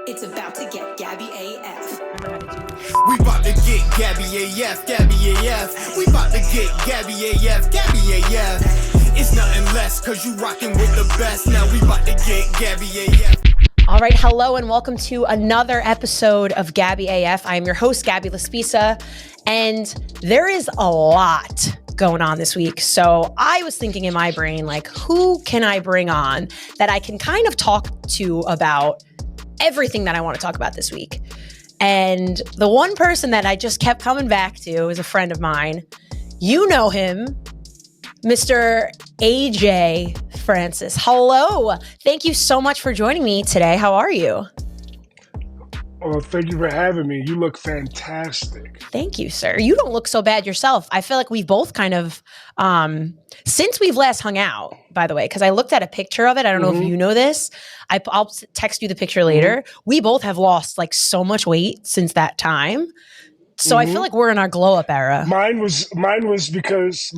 It's about to get Gabby AF. We about to get Gabby AF, Gabby AF. We about to get Gabby AF, Gabby AF. It's nothing less, cause you rockin' with the best. Now we about to get Gabby AF. All right, hello and welcome to another episode of Gabby AF. I am your host, Gabby LaSpisa, and there is a lot going on this week. So I was thinking in my brain, like, who can I bring on that I can kind of talk to about everything that I want to talk about this week? And the one person that I just kept coming back to is a friend of mine. You know him, Mr. A.J. Francis. Hello. Thank you so much for joining me today. How are you? Oh, thank you for having me. You look fantastic. Thank you, sir. You don't look so bad yourself. I feel like we've both kind of, since we've last hung out, by the way, because I looked at a picture of it. I don't know if you know this. I'll text you the picture later. We both have lost like so much weight since that time. So I feel like we're in our glow up era. Mine was because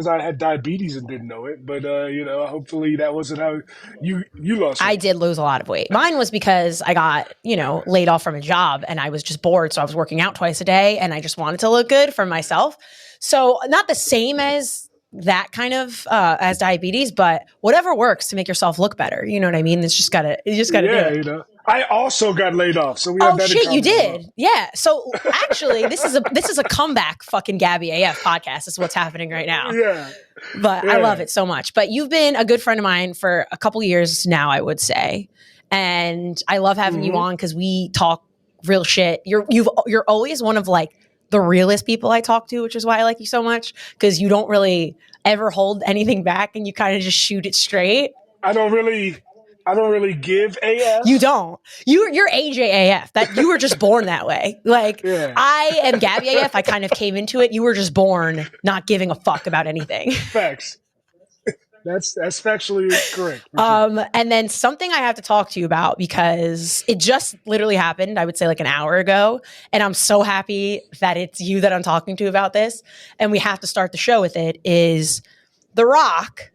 I had diabetes and didn't know it. But hopefully that wasn't how you lost weight. I did lose a lot of weight. Mine was because I got, laid off from a job and I was just bored. So I was working out twice a day and I just wanted to look good for myself. So not the same as that kind of as diabetes, but whatever works to make yourself look better. You know what I mean? You just gotta do it. I also got laid off, so we have that in common. You did. Yeah. So actually, this is a comeback fucking Gabby AF podcast. Is what's happening right now. Yeah. But I love it so much. But you've been a good friend of mine for a couple years now, I would say, and I love having you on because we talk real shit. You're always one of like the realest people I talk to, which is why I like you so much, because you don't really ever hold anything back and you kind of just shoot it straight. I don't really give AF. You don't. You're AJ AF. That you were just born that way. Like I am Gabby AF. I kind of came into it. You were just born not giving a fuck about anything. Facts. That's factually correct. And then something I have to talk to you about because it just literally happened, I would say like an hour ago. And I'm so happy that it's you that I'm talking to about this. And we have to start the show with it is The Rock.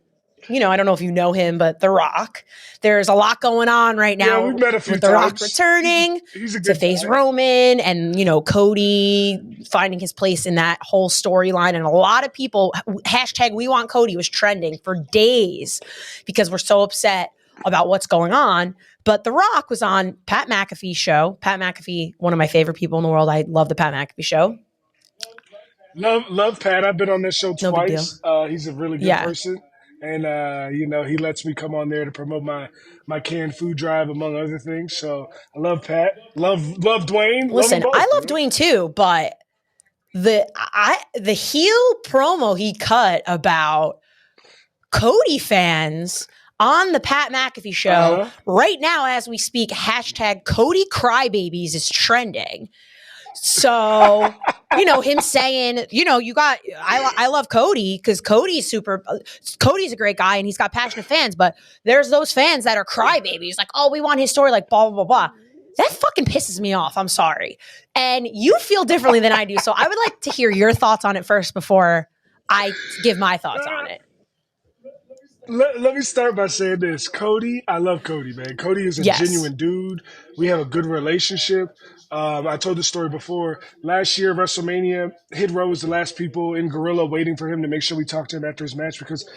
I don't know if you know him, but The Rock. There's a lot going on right now we've met a few with The Rock returning to face Roman and, Cody finding his place in that whole storyline. And a lot of people, hashtag We Want Cody was trending for days because we're so upset about what's going on. But The Rock was on Pat McAfee's show. Pat McAfee, one of my favorite people in the world. I love the Pat McAfee show. Love Pat. I've been on this show twice. He's a really good person. And, he lets me come on there to promote my canned food drive, among other things. So I love Pat. Love Dwayne. Listen, love I love Dwayne too, but the heel promo he cut about Cody fans on the Pat McAfee show right now as we speak, hashtag Cody Crybabies is trending. So, him saying, I love Cody because Cody's a great guy and he's got passionate fans, but there's those fans that are crybabies, like, oh, we want his story, like, blah, blah, blah, blah. That fucking pisses me off. I'm sorry. And you feel differently than I do. So I would like to hear your thoughts on it first before I give my thoughts on it. Let me start by saying this. Cody, I love Cody, man. Cody is a genuine dude. We have a good relationship. I told the story before. Last year, WrestleMania, Hit Row was the last people in Gorilla waiting for him to make sure we talked to him after his match because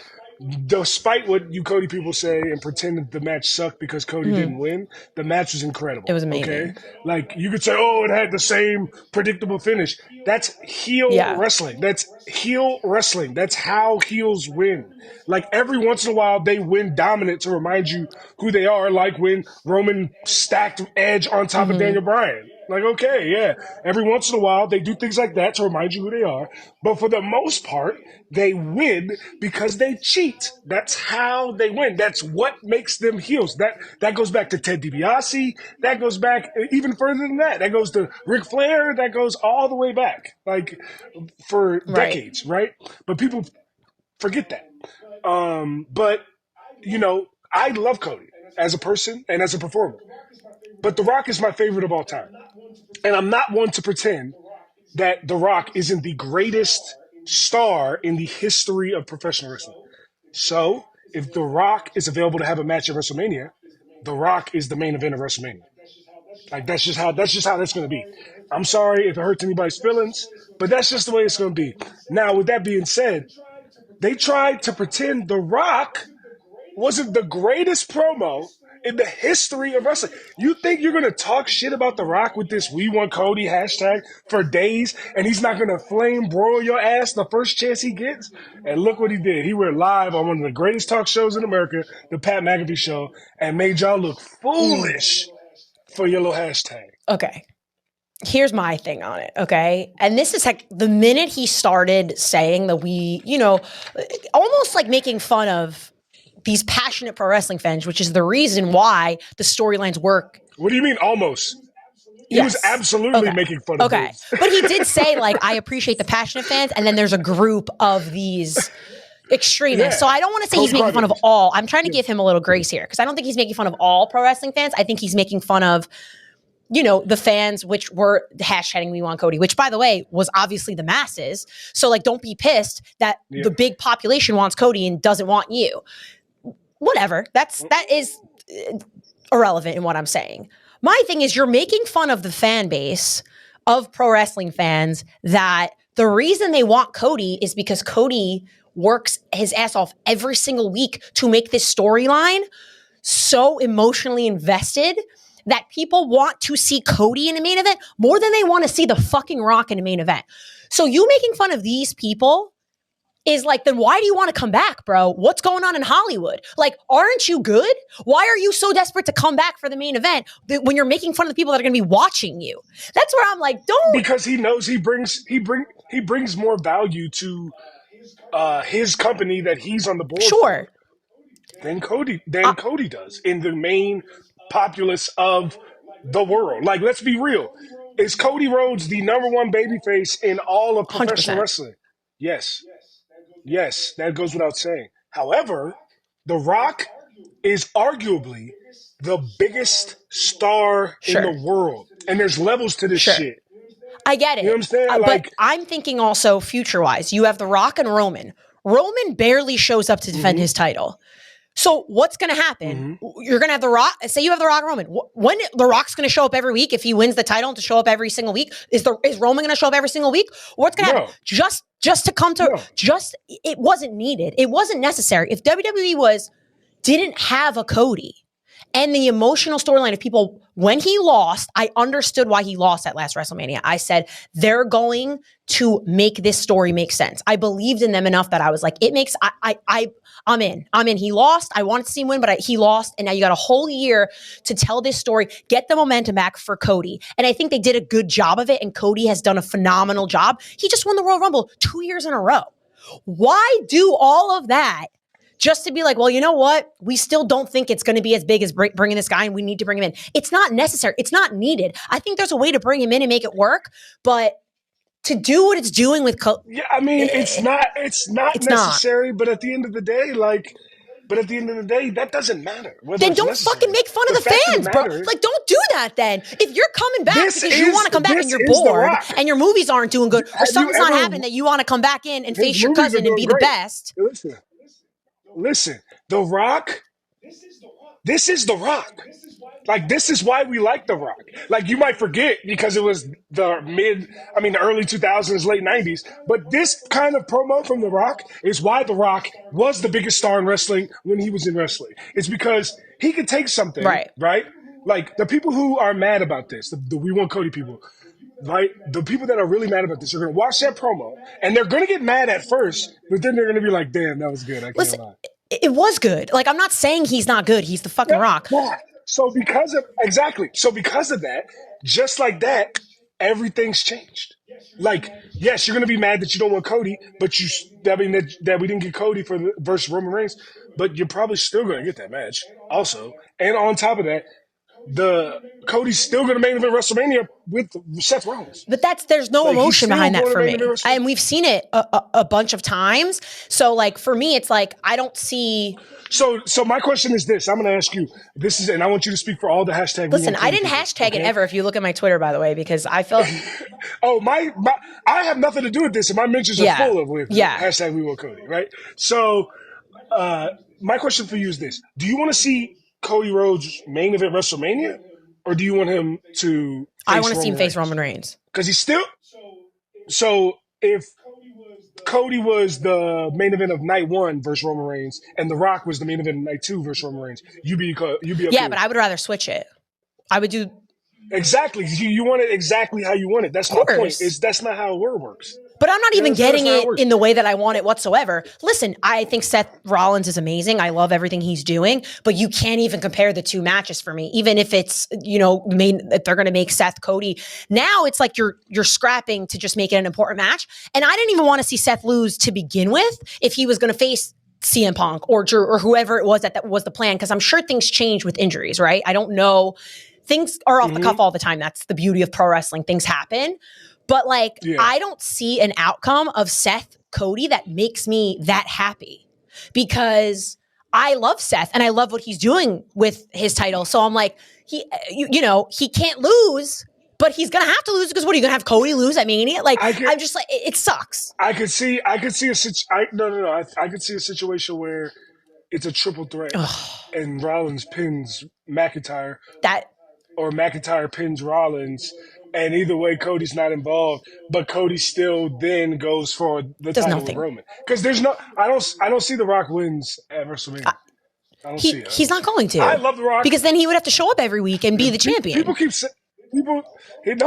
despite what you Cody people say and pretend that the match sucked because Cody didn't win, the match was incredible. It was amazing. Okay? Like, you could say, oh, it had the same predictable finish. That's heel wrestling. That's heel wrestling. That's how heels win. Like, every once in a while, they win dominant to remind you who they are, like when Roman stacked Edge on top of Daniel Bryan. Like, okay, yeah. Every once in a while, they do things like that to remind you who they are. But for the most part, they win because they cheat. That's how they win. That's what makes them heels. That goes back to Ted DiBiase. That goes back even further than that. That goes to Ric Flair. That goes all the way back, like, for decades, right? But people forget that. But, I love Cody as a person and as a performer. But The Rock is my favorite of all time. And I'm not one to pretend that The Rock isn't the greatest star in the history of professional wrestling. So, if The Rock is available to have a match at WrestleMania, The Rock is the main event of WrestleMania. Like that's just how that's going to be. I'm sorry if it hurts anybody's feelings, but that's just the way it's going to be. Now, with that being said, they tried to pretend The Rock wasn't the greatest promo in the history of wrestling. You think you're going to talk shit about The Rock with this "We Want Cody" hashtag for days, and he's not going to flame broil your ass the first chance he gets? And look what he did. He went live on one of the greatest talk shows in America, the Pat McAfee Show, and made y'all look foolish for your little hashtag. Okay. Here's my thing on it, okay? And this is like the minute he started saying that we, almost like making fun of these passionate pro wrestling fans, which is the reason why the storylines work. What do you mean almost? He was absolutely making fun of it. But he did say, like, I appreciate the passionate fans, and then there's a group of these extremists. So I don't want to say he's making fun of all. I'm trying to give him a little grace here, because I don't think he's making fun of all pro wrestling fans. I think he's making fun of the fans, which were hashtagging "We Want Cody," which, by the way, was obviously the masses. So, like, don't be pissed that the big population wants Cody and doesn't want you. Whatever. That is irrelevant in what I'm saying. My thing is, you're making fun of the fan base of pro wrestling fans that the reason they want Cody is because Cody works his ass off every single week to make this storyline so emotionally invested that people want to see Cody in a main event more than they want to see the fucking Rock in a main event. So you making fun of these people is like, then why do you want to come back, bro? What's going on in Hollywood? Like, aren't you good? Why are you so desperate to come back for the main event when you're making fun of the people that are going to be watching you? That's where I'm like, don't. Because he knows he brings more value to his company that he's on the board for than Cody does in the main populace of the world. Like, let's be real. Is Cody Rhodes the number one babyface in all of professional 100%. wrestling? Yes, that goes without saying. However, The Rock is arguably the biggest star in the world. And there's levels to this shit. I get it. You know what I'm saying? But I'm thinking also future-wise. You have The Rock and Roman. Roman barely shows up to defend his title. So what's going to happen? You're going to have The Rock. Say you have The Rock and Roman. When The Rock's going to show up every week if he wins the title to show up every single week? Is Roman going to show up every single week? What's going to happen? Just to come to it wasn't needed. It wasn't necessary. If WWE didn't have a Cody and the emotional storyline of people when he lost, I understood why he lost at last WrestleMania. I said they're going to make this story make sense. I believed in them enough that I was like, it makes. I'm in. He lost. I wanted to see him win, but he lost. And now you got a whole year to tell this story, get the momentum back for Cody. And I think they did a good job of it. And Cody has done a phenomenal job. He just won the Royal Rumble 2 years in a row. Why do all of that just to be like, well, you know what? We still don't think it's going to be as big as bringing this guy and we need to bring him in. It's not necessary. It's not needed. I think there's a way to bring him in and make it work, but to do what it's doing with it's not necessary, but at the end of the day, that doesn't matter. Then don't fucking make fun of the fans, bro. Like, don't do that then. If you're coming back because you want to come back and you're bored and your movies aren't doing good or something's not happening that you want to come back in and face your cousin and be the best. Listen, The Rock, this is The Rock. Like, this is why we like The Rock. Like, you might forget because it was the early 2000s, late 90s. But this kind of promo from The Rock is why The Rock was the biggest star in wrestling when he was in wrestling. It's because he could take something, right? Like, the people who are mad about this, the We Want Cody people, right? The people that are really mad about this are going to watch that promo, and they're going to get mad at first, but then they're going to be like, damn, that was good. I can't lie. It was good. Like, I'm not saying he's not good. He's the fucking Rock. Yeah. So because of that, just like that, everything's changed. Like, yes, you're going to be mad that you don't want Cody, but that we didn't get Cody versus Roman Reigns, but you're probably still going to get that match also. And on top of that, Cody's still going to main event WrestleMania with Seth Rollins. But there's no emotion behind that for me. And we've seen it a bunch of times. So, like, for me, it's like, I don't see. So my question is this. I'm going to ask you. And I want you to speak for all the hashtag. Listen, I didn't hashtag it ever if you look at my Twitter, by the way, because I felt. I have nothing to do with this, and my mentions are full of hashtag We Want Cody, right? So my question for you is this. Do you want to see Cody Rhodes main event WrestleMania? or do you want him to? I want to see him face Roman Reigns because he's still. So if Cody was the main event of night 1 versus Roman Reigns, and The Rock was the main event of night 2 versus Roman Reigns, you'd be okay. Yeah, but I would rather switch it. I would do exactly. You want it exactly how you want it. That's my point. That's not how it works. But I'm not even getting it in the way that I want it whatsoever. Listen, I think Seth Rollins is amazing. I love everything he's doing, but you can't even compare the two matches for me. Even if it's, if they're going to make Seth Cody. Now it's like you're scrapping to just make it an important match. And I didn't even want to see Seth lose to begin with if he was going to face CM Punk or whoever it was that was the plan, because I'm sure things change with injuries, right? I don't know. Things are off the cuff all the time. That's the beauty of pro wrestling. Things happen. But I don't see an outcome of Seth Cody that makes me that happy, because I love Seth and I love what he's doing with his title. So I'm like, he can't lose, but he's going to have to lose, because what are you going to have Cody lose at Mania? I'm just like, it sucks. I could see I could see a situation where it's a triple threat and Rollins pins McIntyre. Or McIntyre pins Rollins, and either way, Cody's not involved. But Cody still then goes for the title with Roman, because I don't see The Rock wins at WrestleMania. I don't see it. He's not going to. I love The Rock, because then he would have to show up every week and be the champion. People keep saying. No,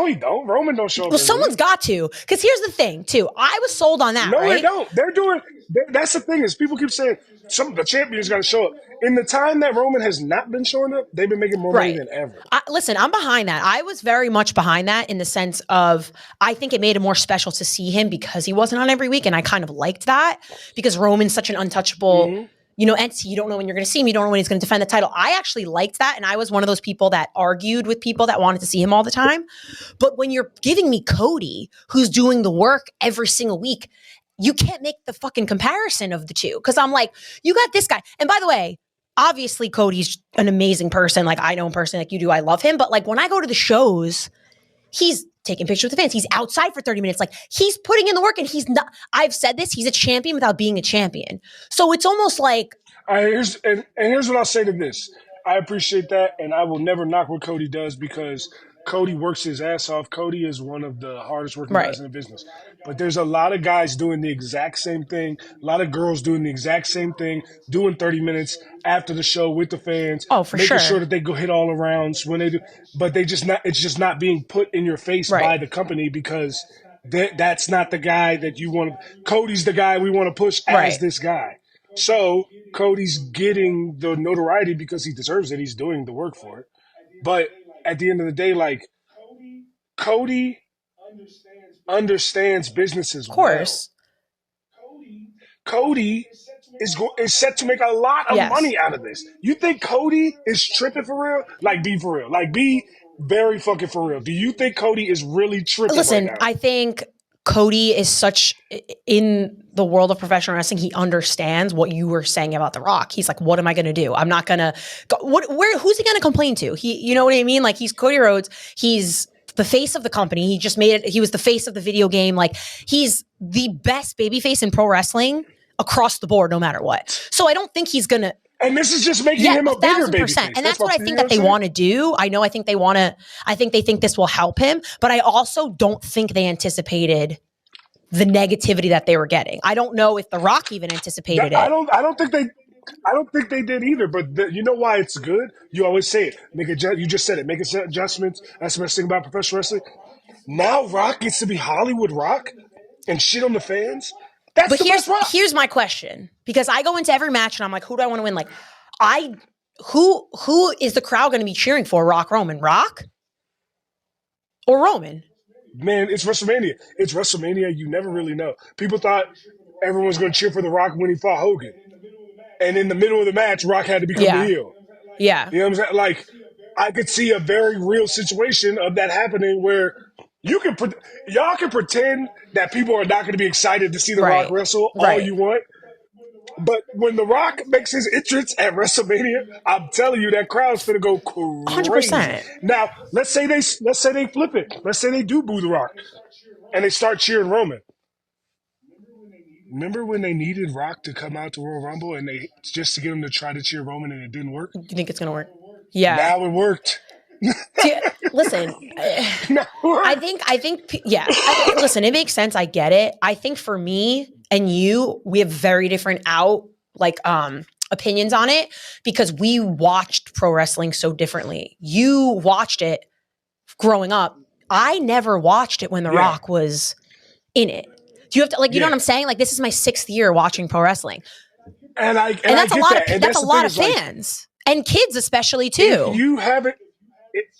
he don't. Roman don't show up. Well, someone's got to. Because here's the thing, too. I was sold on that. No, right? They don't. That's the thing, is people keep saying the champion's got to show up. In the time that Roman has not been showing up, they've been making more money than ever. Listen, I'm behind that. I was very much behind that, in the sense of, I think it made it more special to see him because he wasn't on every week, and I kind of liked that, because Roman's such an untouchable entity. You don't know when you're going to see him. You don't know when he's going to defend the title. I actually liked that, and I was one of those people that argued with people that wanted to see him all the time. But when you're giving me Cody, who's doing the work every single week, you can't make the fucking comparison of the two, because I'm like, you got this guy. And by the way, obviously Cody's an amazing person. I know him personally, like you do. I love him. But when I go to the shows, he's taking pictures with the fans. He's outside for 30 minutes. He's putting in the work, and he's not. I've said this. He's a champion without being a champion. So it's almost like. Here's what I'll say to this. I appreciate that, and I will never knock what Cody does, because Cody works his ass off. Cody is one of the hardest working guys in the business. But there's a lot of guys doing the exact same thing. A lot of girls doing the exact same thing, doing 30 minutes after the show with the fans. Oh, for making sure that they go hit all the rounds when they do. But it's just not being put in your face by the company, because that's not the guy that you want to. Cody's the guy we want to push as this guy. So Cody's getting the notoriety because he deserves it. He's doing the work for it. But at the end of the day, Cody understands business as well. Of course. Cody is set to make a lot of money out of this. You think Cody is tripping for real? Be for real. Be very fucking for real. Do you think Cody is really tripping right now? I think Cody is such, in the world of professional wrestling, he understands what you were saying about The Rock. He's like, what am I going to do? I'm not going to who's he going to complain to? You know what I mean? He's Cody Rhodes. He's the face of the company. He just made it. He was the face of the video game. He's the best babyface in pro wrestling across the board, no matter what. So I don't think he's going to. And this is just making him a bigger babyface. And that's what I think that they want to do. I think they want to. I think they think this will help him. But I also don't think they anticipated the negativity that they were getting. I don't know if The Rock even anticipated it. I don't think they did either. But you know why it's good? You always say it. You just said it. Make adjustments. That's the best thing about professional wrestling. Now Rock gets to be Hollywood Rock and shit on the fans. But here's my question, because I go into every match and I'm like, who do I want to win? Who is the crowd going to be cheering for? Rock, Roman, Rock, or Roman? Man, it's WrestleMania. It's WrestleMania. You never really know. People thought everyone was going to cheer for The Rock when he fought Hogan, and in the middle of the match, Rock had to become the heel. Yeah, you know what I'm saying? I could see a very real situation of that happening where. Y'all can pretend that people are not going to be excited to see The Rock wrestle all you want. But when The Rock makes his entrance at WrestleMania, I'm telling you, that crowd's going to go crazy. 100%. Now, let's say they flip it. Let's say they do boo The Rock and they start cheering Roman. Remember when they needed Rock to come out to Royal Rumble and just to get him to try to cheer Roman and it didn't work? You think it's going to work? Yeah. Now it worked. Listen, No. I think, yeah. Listen, it makes sense. I get it. I think for me and you, we have very different opinions on it because we watched pro wrestling so differently. You watched it growing up. I never watched it when The Rock was in it. Do you have to you know what I'm saying? Like, this is my 6th year watching pro wrestling, and that's I a lot that. of And that's a the lot thing of is, like, fans and kids especially too.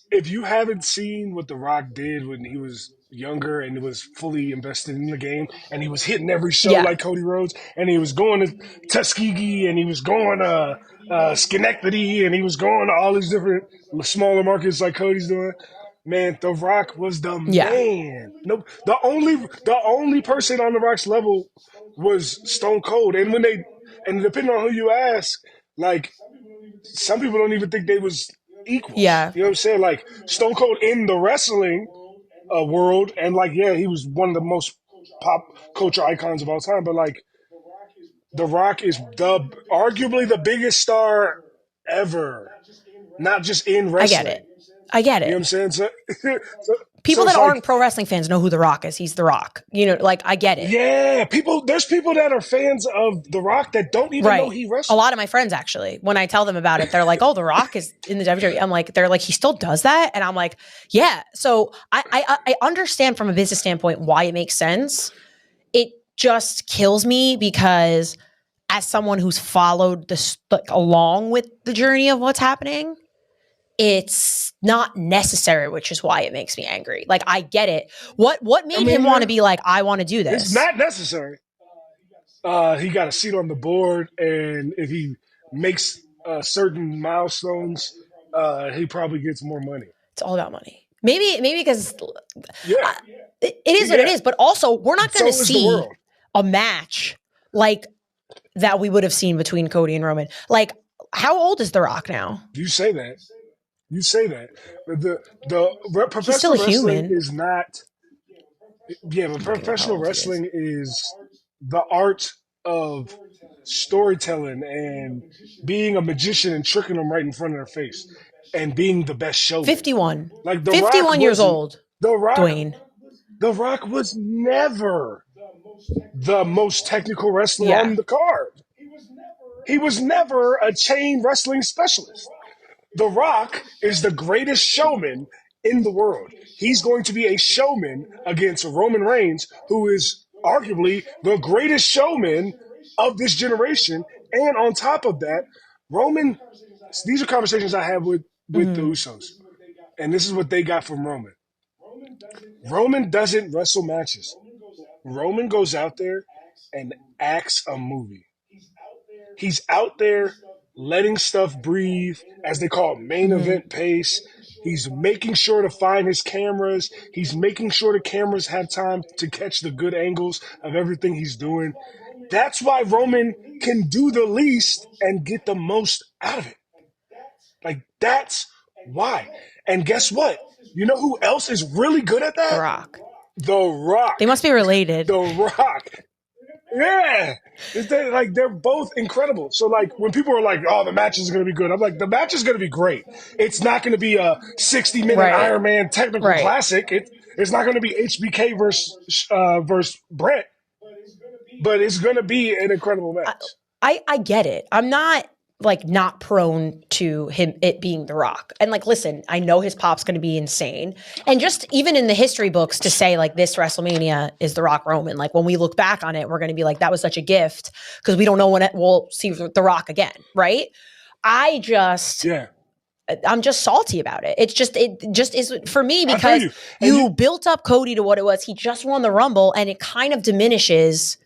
If you haven't seen what The Rock did when he was younger and was fully invested in the game, and he was hitting every show like Cody Rhodes, and he was going to Tuskegee, and he was going to Schenectady, and he was going to all these different smaller markets like Cody's doing. Man, The Rock was the man. No, the only person on The Rock's level was Stone Cold, and depending on who you ask, like, some people don't even think they was equals. Yeah. You know what I'm saying? Like, Stone Cold in the wrestling world, and like, yeah, he was one of the most pop culture icons of all time. But like, The Rock is arguably the biggest star ever, not just in wrestling. I get it. You know what I'm saying? So people that like, aren't pro wrestling fans know who The Rock is. He's The Rock. You know, like, I get it. Yeah, there's people that are fans of The Rock that don't even know he wrestles. A lot of my friends, actually, when I tell them about it, they're like, "Oh, The Rock is in the WWE." I'm like, they're like, "He still does that?" And I'm like, "Yeah." So I understand from a business standpoint why it makes sense. It just kills me because as someone who's followed this along with the journey of what's happening, it's not necessary, which is why it makes me angry. Like, I get it. What made him want to be like, I want to do this? It's not necessary. He got a seat on the board, and if he makes certain milestones, he probably gets more money. It's all about money. Maybe because it is what it is. But also, we're not going to see a match like that we would have seen between Cody and Roman. Like, how old is The Rock now? You say that. The He's still professional a human. Is not. Yeah, but professional wrestling is the art of storytelling and being a magician and tricking them right in front of their face and being the best showman. 51. Like, 51 years old. Dwayne. The Rock was never the most technical wrestler on the card. He was never a chain wrestling specialist. The Rock is the greatest showman in the world. He's going to be a showman against Roman Reigns, who is arguably the greatest showman of this generation. And on top of that, Roman, these are conversations I have with the Usos. And this is what they got from Roman. Roman doesn't wrestle matches. Roman goes out there and acts a movie. He's out there letting stuff breathe, as they call it, main event pace. He's making sure to find his cameras. He's making sure the cameras have time to catch the good angles of everything he's doing. That's why Roman can do the least and get the most out of it. Like, that's why. And guess what? You know who else is really good at that? The Rock. The Rock. They must be related. The Rock. Yeah. They're both incredible. So, like, when people are like, oh, the match is going to be good, I'm like, the match is going to be great. It's not going to be a 60-minute Iron Man technical classic. It's not going to be HBK versus Brett, but it's going to be an incredible match. I get it. I'm not not prone to it being The Rock. And listen, I know his pop's going to be insane. And just even in the history books to say this WrestleMania is The Rock Roman, when we look back on it, we're going to be like, that was such a gift because we don't know when we'll see The Rock again. Right. I'm just salty about it. It just is for me because you built up Cody to what it was. He just won the Rumble and it kind of diminishes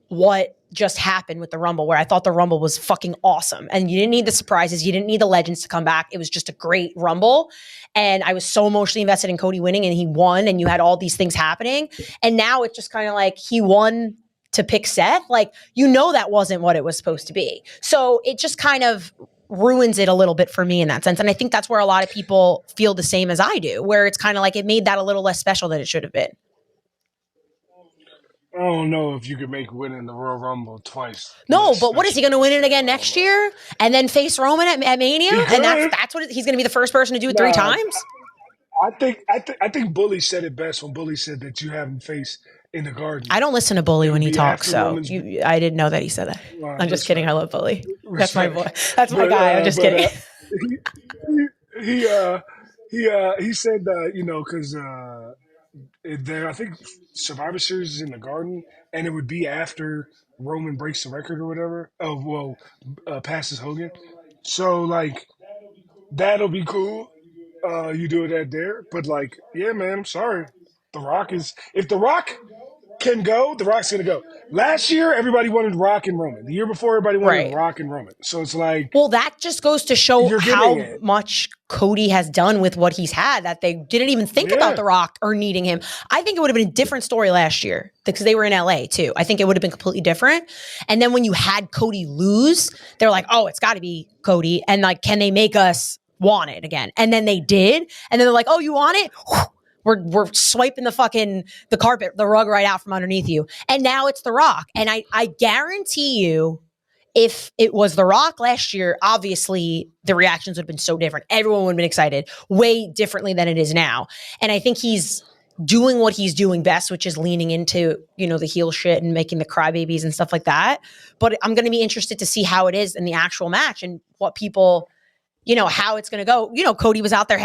what just happened with the Rumble, where I thought the Rumble was fucking awesome. And you didn't need the surprises. You didn't need the legends to come back. It was just a great Rumble. And I was so emotionally invested in Cody winning and he won and you had all these things happening. And now it's just kind of he won to pick Seth. That wasn't what it was supposed to be. So it just kind of ruins it a little bit for me in that sense. And I think that's where a lot of people feel the same as I do, where it's kind of it made that a little less special than it should have been. I don't know if you could make winning the Royal Rumble twice. No, Less but what is he going to win it again next year and then face Roman at Mania? He And could. that's what he's going to be the first person to do it 3 Nah, times? I think Bully said it best when Bully said that you have him face in the Garden. I don't listen to Bully when he talks, so I didn't know that he said that. I'm just kidding. I love Bully. That's my boy. That's my guy. I'm just kidding. He said because I think Survivor Series is in the Garden, and it would be after Roman breaks the record or whatever. Oh well, passes Hogan. So like that'll be cool. You do it at there, but like, yeah, man, I'm sorry. The Rock is if The Rock can go, The Rock's gonna go. Last year, everybody wanted Rock and Roman. The year before, everybody wanted Rock and Roman. So it's like, well, that just goes to show how much Cody has done with what he's had, that they didn't even think about The Rock or needing him. I think it would have been a different story last year because they were in LA too. I think it would have been completely different. And then when you had Cody lose, they're like, oh, it's got to be Cody. And like, can they make us want it again? And then they did. And then they're like, oh, you want it? We're swiping the carpet, the rug right out from underneath you. And now it's The Rock. And I guarantee you, if it was The Rock last year, obviously the reactions would have been so different. Everyone would have been excited way differently than it is now. And I think he's doing what he's doing best, which is leaning into, the heel shit and making the crybabies and stuff like that. But I'm going to be interested to see how it is in the actual match and what people, how it's going to go. Cody was out there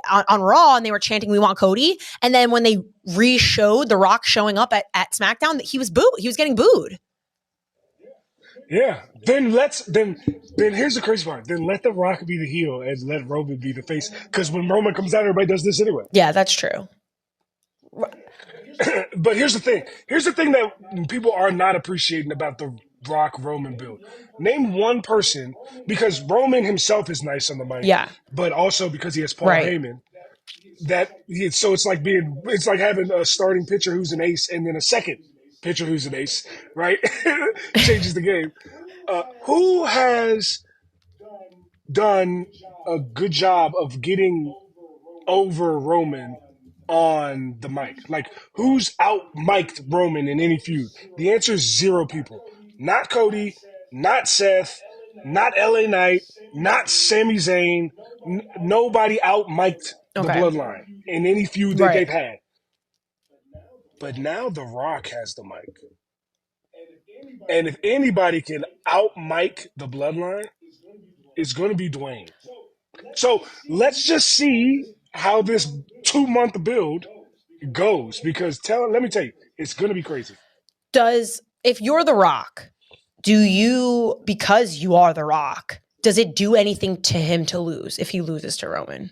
on Raw and they were chanting, "We want Cody." And then when they re-showed The Rock showing up at SmackDown, he was booed. He was getting booed. Yeah. Then here's the crazy part. Then let The Rock be the heel and let Roman be the face. Because when Roman comes out, everybody does this anyway. Yeah, that's true. But here's the thing. Here's the thing that people are not appreciating about the Rock Roman build. Name one person, because Roman himself is nice on the mic. Yeah. But also because he has Paul Heyman. So it's like having a starting pitcher who's an ace and then a second pitcher who's an ace, right? Changes the game. Who has done a good job of getting over Roman on the mic? Like, who's out-mic'd Roman in any feud? The answer is 0 people. Not Cody, not Seth, not LA Knight, not Sami Zayn. Nobody out-mic'd the Bloodline in any feud that they've had. But now The Rock has the mic. And if anybody can out-mic the Bloodline, it's going to be Dwayne. So let's just see how this 2-month build goes. Because let me tell you, it's going to be crazy. If you're The Rock, because you are The Rock, does it do anything to him to lose if he loses to Roman?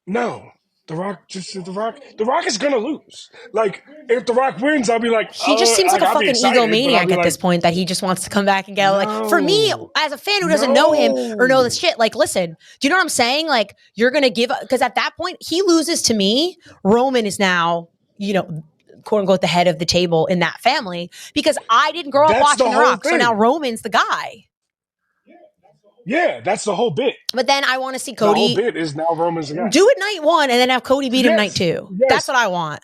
No. The Rock is gonna lose. Like, if The Rock wins, I'll be like, he just seems like a fucking egomaniac at this point, that he just wants to come back and get like, for me, as a fan who doesn't know him or know this shit, like, listen, do you know what I'm saying? Like, you're gonna because at that point, he loses to me, Roman is now, quote unquote, the head of the table in that family, because I didn't grow up watching The Rock. So now Roman's the guy. Yeah, that's the whole bit. But then I want to see Cody. The whole bit is now Roman's the guy. Do it night 1 and then have Cody beat him night 2. Yes. That's what I want.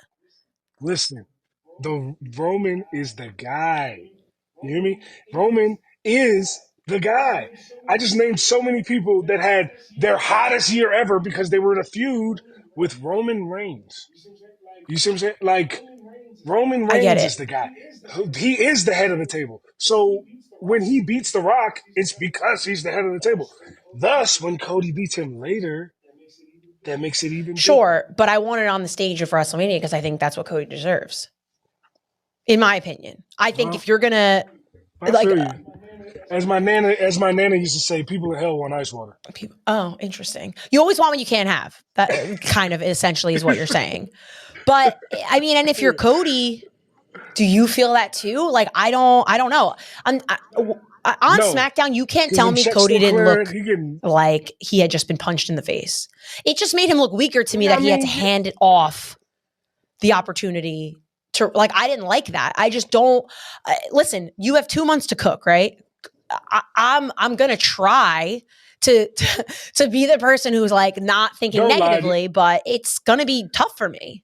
Listen, the Roman is the guy. You hear me? Roman is the guy. I just named so many people that had their hottest year ever because they were in a feud with Roman Reigns. You see what I'm saying? Like, Roman Reigns is the guy. He is the head of the table. So when he beats The Rock, it's because he's the head of the table. Thus, when Cody beats him later, that makes it even bigger. But I want it on the stage of WrestleMania because I think that's what Cody deserves. In my opinion. I think if you're gonna as my nana used to say, people in hell want ice water. Oh, interesting. You always want what you can't have. That kind of essentially is what you're saying. But I mean, and if you're Cody, do you feel that too? Like, I don't know. On SmackDown, you can't tell me Cody didn't look like he had just been punched in the face. It just made him look weaker to me that he had to hand it off the opportunity to, like, I didn't like that. I just don't, listen, you have 2 months to cook, right? I'm going to try to be the person who's like not thinking negatively, but it's going to be tough for me.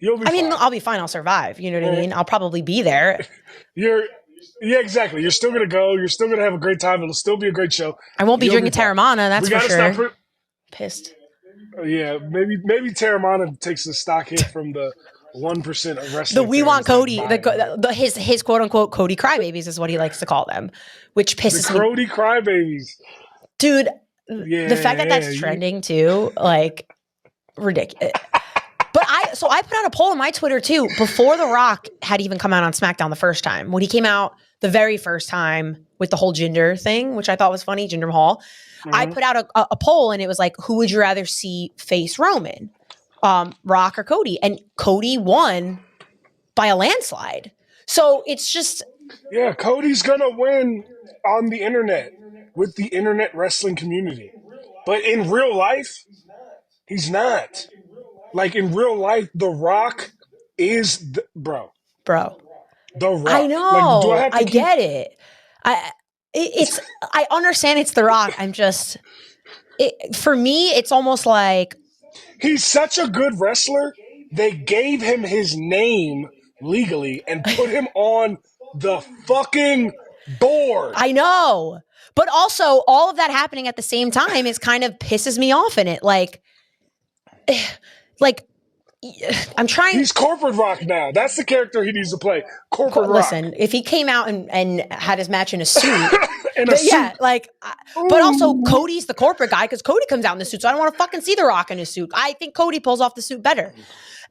You'll be I mean, fine. I'll be fine. I'll survive. You know what I mean? I'll probably be there. Yeah, exactly. You're still gonna go. You're still gonna have a great time. It'll still be a great show. I won't be You'll drinking fine. Terramana, that's We for gotta sure. stop. Pissed. Yeah, maybe Terramana takes the stock hit from the 1% of wrestling. The We Want Cody, the his quote unquote Cody crybabies is what he likes to call them, which pisses me. Cody crybabies, dude. Yeah, the fact that that's trending too, like, ridiculous. But I put out a poll on my Twitter too before The Rock had even come out on SmackDown the first time. When he came out the very first time with the whole Jinder thing, which I thought was funny, Jinder Mahal. I put out a poll and it was like, who would you rather see face Roman, Rock or Cody? And Cody won by a landslide. So it's just, yeah, Cody's gonna win on the internet with the internet wrestling community, but in real life, he's not. Like in real life, The Rock is bro. The Rock. I know. Like, I get it. I understand it's The Rock. I'm just, for me, it's almost like he's such a good wrestler. They gave him his name legally and put him on the fucking board. I know. But also, all of that happening at the same time is kind of pisses me off in it. Like I'm trying. He's corporate Rock now. That's the character he needs to play. Corporate Rock. Listen, if he came out and had his match in a suit, yeah, like. But also, Cody's the corporate guy because Cody comes out in the suit, so I don't want to fucking see The Rock in his suit. I think Cody pulls off the suit better.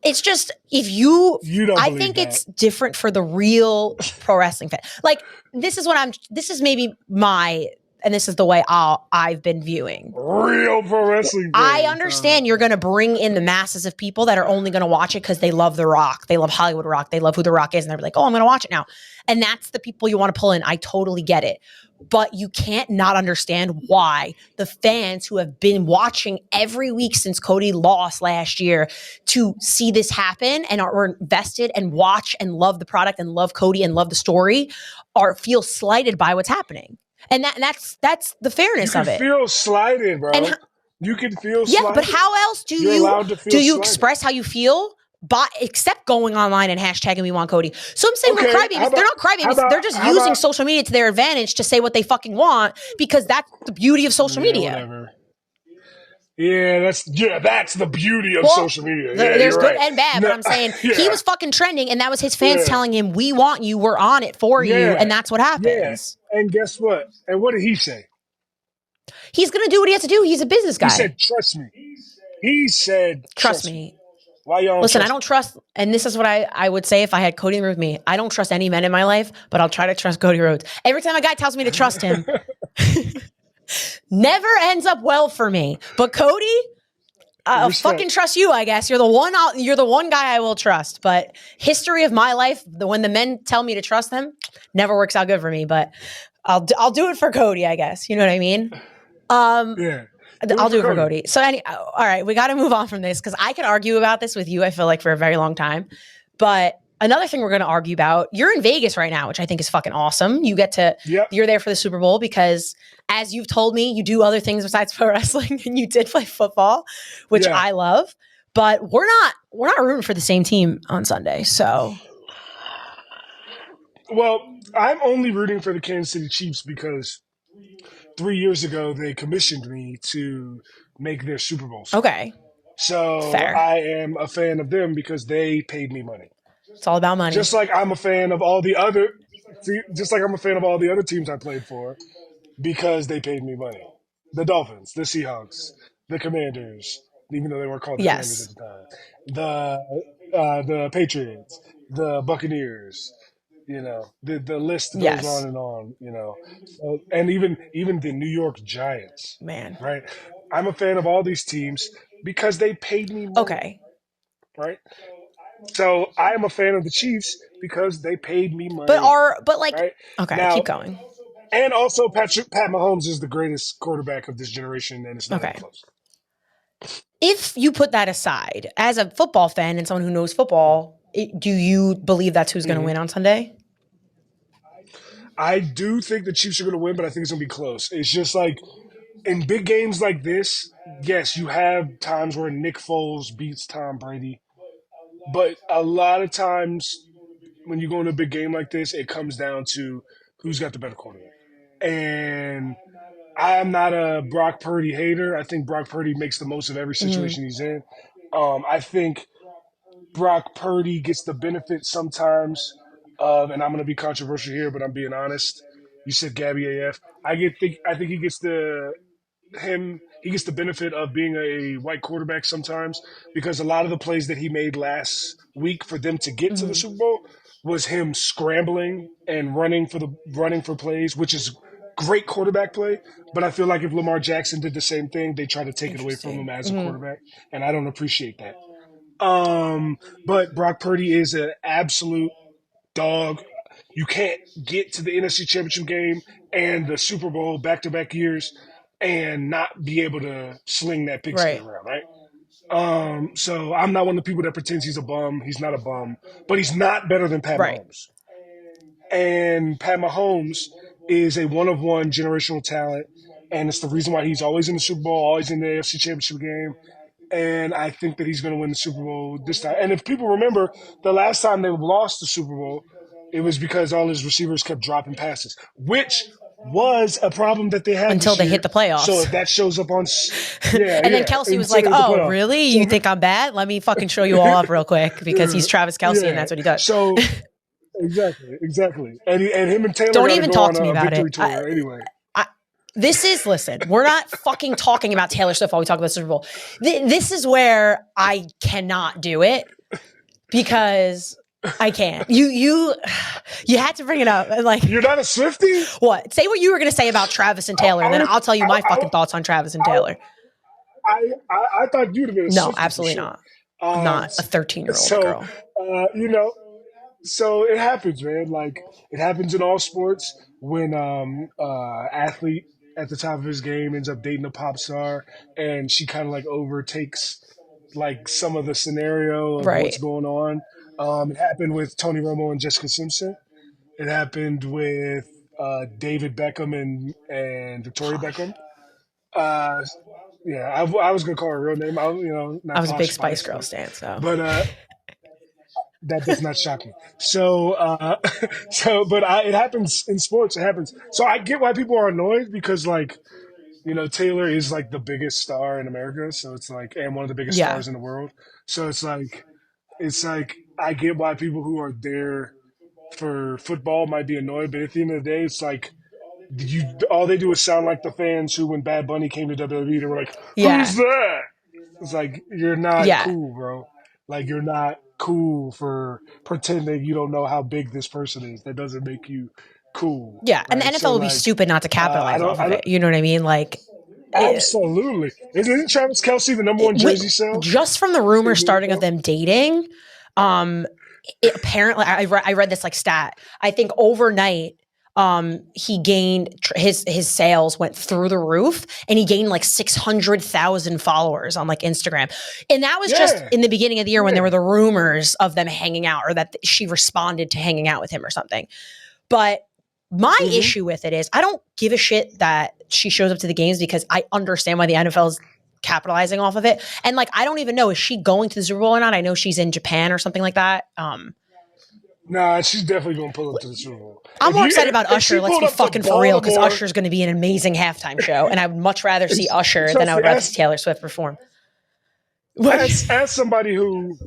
It's just if you don't. I think it's different for the real pro wrestling fan. Like this is maybe my. And this is the way I've been viewing. Real pro wrestling. I understand you're going to bring in the masses of people that are only going to watch it because they love The Rock. They love Hollywood Rock. They love who The Rock is. And they're like, oh, I'm going to watch it now. And that's the people you want to pull in. I totally get it. But you can't not understand why the fans who have been watching every week since Cody lost last year to see this happen and are invested and watch and love the product and love Cody and love the story feel slighted by what's happening. And that's the fairness of it. You can feel slighted, bro. You can feel slighted. Yeah, but how else do you express how you feel? Except going online and hashtagging We Want Cody. So I'm saying we're crybabies. They're not crybabies. They're just using social media to their advantage to say what they fucking want because that's the beauty of social media. Whatever. Yeah, that's the beauty of social media. Yeah, there's good and bad, but I'm saying he was fucking trending, and that was his fans telling him, "We want you. We're on it for you," and that's what happens. Yeah. And guess what? And what did he say? He's gonna do what he has to do. He's a business guy. He said, "Trust me." He said, "Trust me." Why y'all? Listen, I don't trust, and this is what I would say if I had Cody with me. I don't trust any men in my life, but I'll try to trust Cody Rhodes. Every time a guy tells me to trust him. Never ends up well for me. But Cody, I'll fucking trust you, I guess. You're the one guy I will trust. But history of my life, when the men tell me to trust them, never works out good for me. But I'll do it for Cody, I guess. You know what I mean? Yeah. I'll do it for Cody. So all right, we got to move on from this because I could argue about this with you, I feel like, for a very long time. But another thing we're going to argue about, you're in Vegas right now, which I think is fucking awesome. You get to, you're there for the Super Bowl because, as you've told me, you do other things besides pro wrestling, and you did play football, which I love. But we're not rooting for the same team on Sunday. So, well, I'm only rooting for the Kansas City Chiefs because 3 years ago they commissioned me to make their Super Bowl song. Okay. So fair. I am a fan of them because they paid me money. It's all about money. Just like I'm a fan of all the other teams I played for because they paid me money. The Dolphins, the Seahawks, the Commanders, even though they weren't called the Commanders at the time. The Patriots, the Buccaneers. You know, the list goes on and on. You know, and even the New York Giants. Man, right? I'm a fan of all these teams because they paid me money. Okay, right. So I am a fan of the Chiefs because they paid me money. Right? Okay, now, keep going. And also, Pat Mahomes is the greatest quarterback of this generation, and it's not even close. If you put that aside, as a football fan and someone who knows football, do you believe that's who's going to win on Sunday? I do think the Chiefs are going to win, but I think it's going to be close. It's just like in big games like this, yes, you have times where Nick Foles beats Tom Brady. But a lot of times when you go in a big game like this, it comes down to who's got the better quarterback. And I'm not a Brock Purdy hater. I think Brock Purdy makes the most of every situation he's in. I think Brock Purdy gets the benefit sometimes of, and I'm going to be controversial here, but I'm being honest. You said Gabby AF. I think he gets the benefit of being a white quarterback sometimes because a lot of the plays that he made last week for them to get to the Super Bowl was him scrambling and running for plays, which is great quarterback play. But I feel like if Lamar Jackson did the same thing, they try to take it away from him as a quarterback, and I don't appreciate that. But Brock Purdy is an absolute dog. You can't get to the NFC Championship game and the Super Bowl back-to-back years and not be able to sling that pigskin around, right? So I'm not one of the people that pretends he's a bum. He's not a bum, but he's not better than Pat Mahomes. And Pat Mahomes is a one-of-one generational talent, and it's the reason why he's always in the Super Bowl, always in the AFC Championship game. And I think that he's going to win the Super Bowl this time. And if people remember, the last time they lost the Super Bowl, it was because all his receivers kept dropping passes, which was a problem that they had until they hit the playoffs. So if that shows up on, then Kelsey was like, "Oh, really? You think I'm bad? Let me fucking show you all up real quick because he's Travis Kelsey and that's what he does." So exactly, and him and Taylor don't even talk to me about it. Anyway. Listen, we're not fucking talking about Taylor Swift while we talk about the Super Bowl. This is where I cannot do it because I can't. You had to bring it up. Like, you're not a Swiftie? What? Say what you were going to say about Travis and Taylor, and then I'll tell you my fucking thoughts on Travis and Taylor. I thought you'd have been a Swiftie. No, absolutely not. I'm not a 13-year-old girl. So it happens, man. Like, it happens in all sports when athlete at the top of his game ends up dating a pop star and she kind of like overtakes like some of the scenario of what's going on. It happened with Tony Romo and Jessica Simpson. It happened with David Beckham and Victoria Beckham. I was gonna call her real name. I was a big Spice Girl stan, so. But that does not shock me. It happens in sports. It happens. So I get why people are annoyed because, like, Taylor is like the biggest star in America. So it's like, and one of the biggest stars in the world. So it's like, I get why people who are there for football might be annoyed. But at the end of the day, it's like, all they do is sound like the fans who, when Bad Bunny came to WWE, they were like, "Who's that?" It's like, you're not cool, bro. Like, you're not cool for pretending you don't know how big this person is. That doesn't make you cool. Yeah, right? And the NFL would be stupid not to capitalize off of it. You know what I mean? Like, absolutely. Isn't Travis Kelsey the number one jersey sale? Just from the rumor starting of them dating, apparently, I read this like stat. I think overnight, he gained his sales went through the roof and he gained like 600,000 followers on like Instagram. And that was just in the beginning of the year when there were the rumors of them hanging out or that she responded to hanging out with him or something. But my issue with it is I don't give a shit that she shows up to the games because I understand why the NFL is capitalizing off of it. And like, I don't even know, is she going to the Super Bowl or not? I know she's in Japan or something like that. Nah, she's definitely going to pull up to the Super Bowl. I'm more excited about Usher. Let's be fucking for real, because Usher's going to be an amazing halftime show, and I would much rather see Usher than I would rather see Taylor Swift perform. As somebody who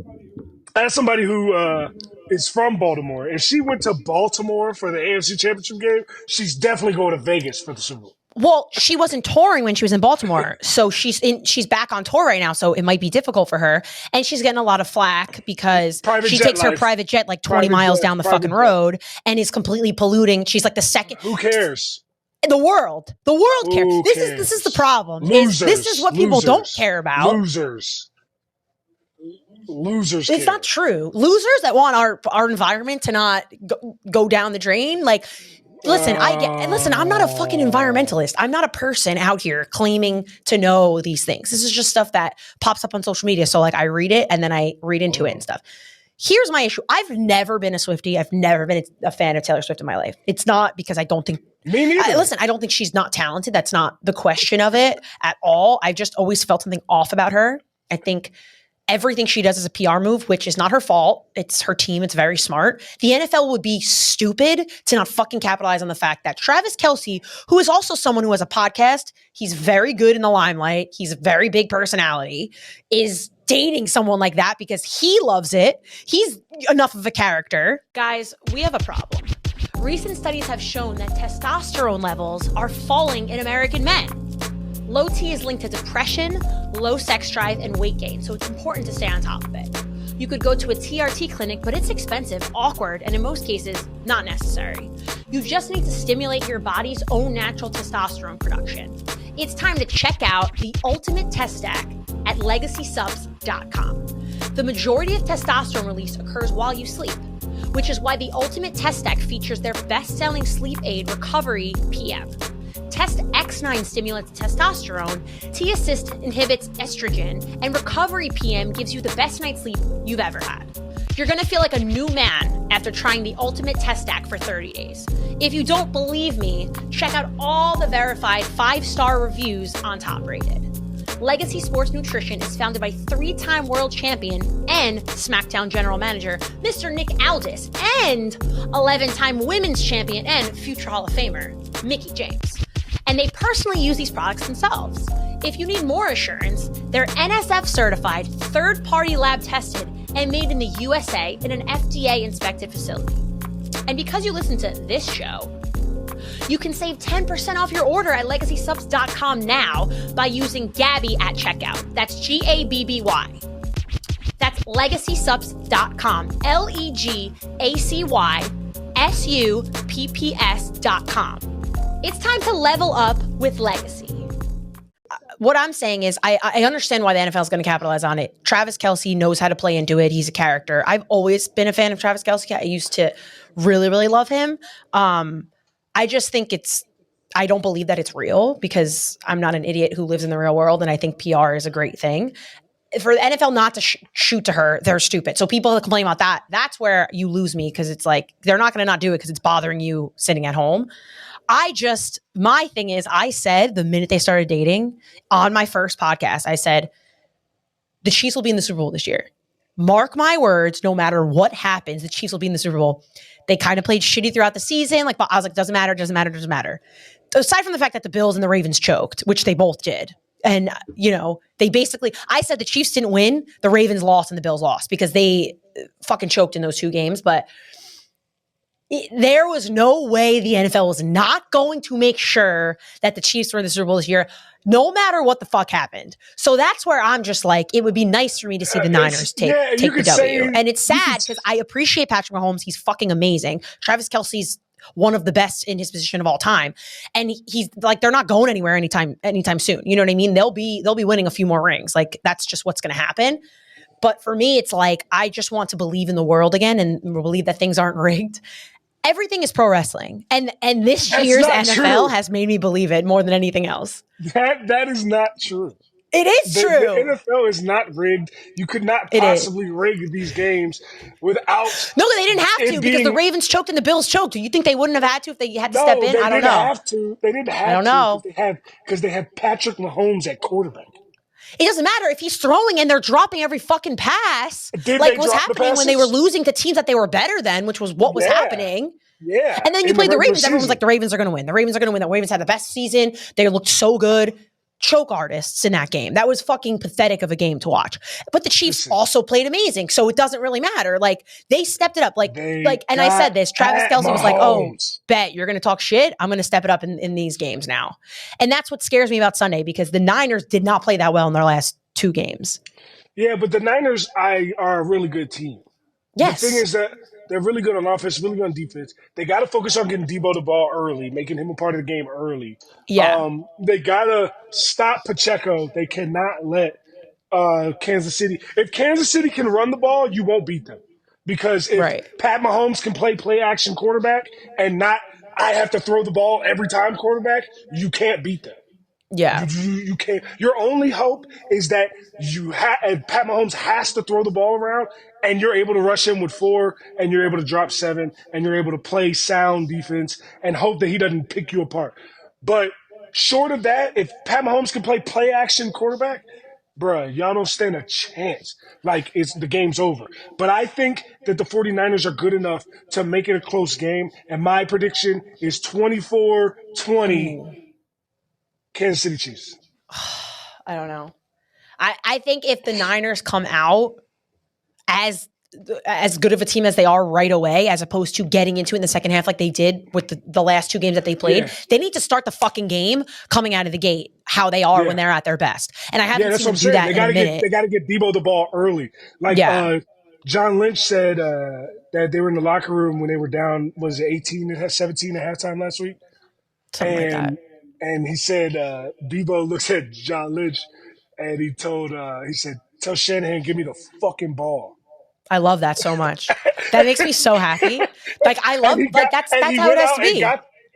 is from Baltimore, if she went to Baltimore for the AFC Championship game, she's definitely going to Vegas for the Super Bowl. Well, she wasn't touring when she was in Baltimore, so she's back on tour right now, so it might be difficult for her. And she's getting a lot of flack because she takes her private jet like 20 miles down the fucking road and is completely polluting. She's like the second. Who cares? The world cares. This is the problem. This is what people don't care about. Losers. It's not true. Losers that want our environment to not go down the drain, like. Listen, I'm not a fucking environmentalist. I'm not a person out here claiming to know these things. This is just stuff that pops up on social media. So like I read it and then I read into it and stuff. Here's my issue. I've never been a Swiftie. I've never been a fan of Taylor Swift in my life. It's not because I don't think me neither. I don't think she's not talented. That's not the question of it at all. I've just always felt something off about her. I think everything she does is a PR move, which is not her fault. It's her team. It's very smart. The NFL would be stupid to not fucking capitalize on the fact that Travis Kelce, who is also someone who has a podcast, he's very good in the limelight, he's a very big personality, is dating someone like that because he loves it. He's enough of a character. Guys, we have a problem. Recent studies have shown that testosterone levels are falling in American men. Low T is linked to depression, low sex drive, and weight gain, so it's important to stay on top of it. You could go to a TRT clinic, but it's expensive, awkward, and in most cases, not necessary. You just need to stimulate your body's own natural testosterone production. It's time to check out the ultimate test stack at LegacySupps.com. The majority of testosterone release occurs while you sleep, which is why the ultimate test stack features their best-selling sleep aid, Recovery PM. Test X9 stimulates testosterone, T-Assist inhibits estrogen, and Recovery PM gives you the best night's sleep you've ever had. You're gonna feel like a new man after trying the ultimate test stack for 30 days. If you don't believe me, check out all the verified 5-star reviews on Top Rated. Legacy Sports Nutrition is founded by 3-time world champion and SmackDown general manager, Mr. Nick Aldis, and 11-time women's champion and future Hall of Famer, Mickie James. And they personally use these products themselves. If you need more assurance, they're NSF certified, third-party lab tested, and made in the USA in an FDA-inspected facility. And because you listen to this show, you can save 10% off your order at LegacySupps.com now by using Gabby at checkout. That's Gabby. That's LegacySupps.com. LegacySupps.com. It's time to level up with Legacy. What I'm saying is I understand why the NFL is going to capitalize on it. Travis Kelce knows how to play into it. He's a character. I've always been a fan of Travis Kelce. I used to really, really love him. I just think I don't believe that it's real because I'm not an idiot who lives in the real world, and I think PR is a great thing. For the NFL not to shoot to her, they're stupid. So people complain about that. That's where you lose me because it's like they're not going to not do it because it's bothering you sitting at home. My thing is, I said the minute they started dating on my first podcast, I said, the Chiefs will be in the Super Bowl this year. Mark my words, no matter what happens, the Chiefs will be in the Super Bowl. They kind of played shitty throughout the season. Like, I was like, doesn't matter. Aside from the fact that the Bills and the Ravens choked, which they both did. And, they basically, I said the Chiefs didn't win, the Ravens lost and the Bills lost because they fucking choked in those 2 games. But there was no way the NFL was not going to make sure that the Chiefs were in the Super Bowl this year, no matter what the fuck happened. So that's where I'm just like, it would be nice for me to see the Niners take the W. And it's sad because I appreciate Patrick Mahomes. He's fucking amazing. Travis Kelce's one of the best in his position of all time. And he's like, they're not going anywhere anytime soon. You know what I mean? They'll be winning a few more rings. Like, that's just what's going to happen. But for me, it's like, I just want to believe in the world again and believe that things aren't rigged. Everything is pro wrestling. And this year's NFL has made me believe it more than anything else. That is not true. It is true. The NFL is not rigged. You could not possibly rig these games without. No, they didn't have to because the Ravens choked and the Bills choked. Do you think they wouldn't have had to if they had to step in? I don't know. Have to. They didn't have to. I don't know. Because they had Patrick Mahomes at quarterback. It doesn't matter if he's throwing and they're dropping every fucking pass. Like what's happening when they were losing to teams that they were better than, which was what was happening. Yeah. And then you played the Ravens. Everyone was like, the Ravens are going to win. The Ravens are going to win. The Ravens had the best season. They looked so good. Choke artists in that game. That was fucking pathetic of a game to watch. But the Chiefs also played amazing. So it doesn't really matter. Like, they stepped it up. And I said this, Travis Kelce was like, oh, bet you're going to talk shit. I'm going to step it up in these games now. And that's what scares me about Sunday because the Niners did not play that well in their last 2 games. Yeah, but the Niners are a really good team. Yes. The thing is that they're really good on offense, really good on defense. They got to focus on getting Debo the ball early, making him a part of the game early. Yeah. They got to stop Pacheco. They cannot let Kansas City. If Kansas City can run the ball, you won't beat them. Because if Pat Mahomes can play action quarterback and not I have to throw the ball every time quarterback, you can't beat them. Yeah. You can't. Your only hope is that Pat Mahomes has to throw the ball around and you're able to rush him with 4 and you're able to drop 7 and you're able to play sound defense and hope that he doesn't pick you apart. But short of that, if Pat Mahomes can play action quarterback, bruh, y'all don't stand a chance. Like, the game's over. But I think that the 49ers are good enough to make it a close game. And my prediction is 24-20 Ooh. Kansas City Chiefs. I don't know. I think if the Niners come out as good of a team as they are right away, as opposed to getting into it in the second half like they did with the last two games that they played, they need to start the fucking game coming out of the gate how they are when they're at their best. And I haven't seen them do that in a minute. They got to get Debo the ball early. Like John Lynch said that they were in the locker room when they were down, was it 17 at halftime last week? Something like that. And he said Debo looks at John Lynch and he said, tell Shanahan, give me the fucking ball. I love that so much. That makes me so happy. Like, I love, that's how it has to be.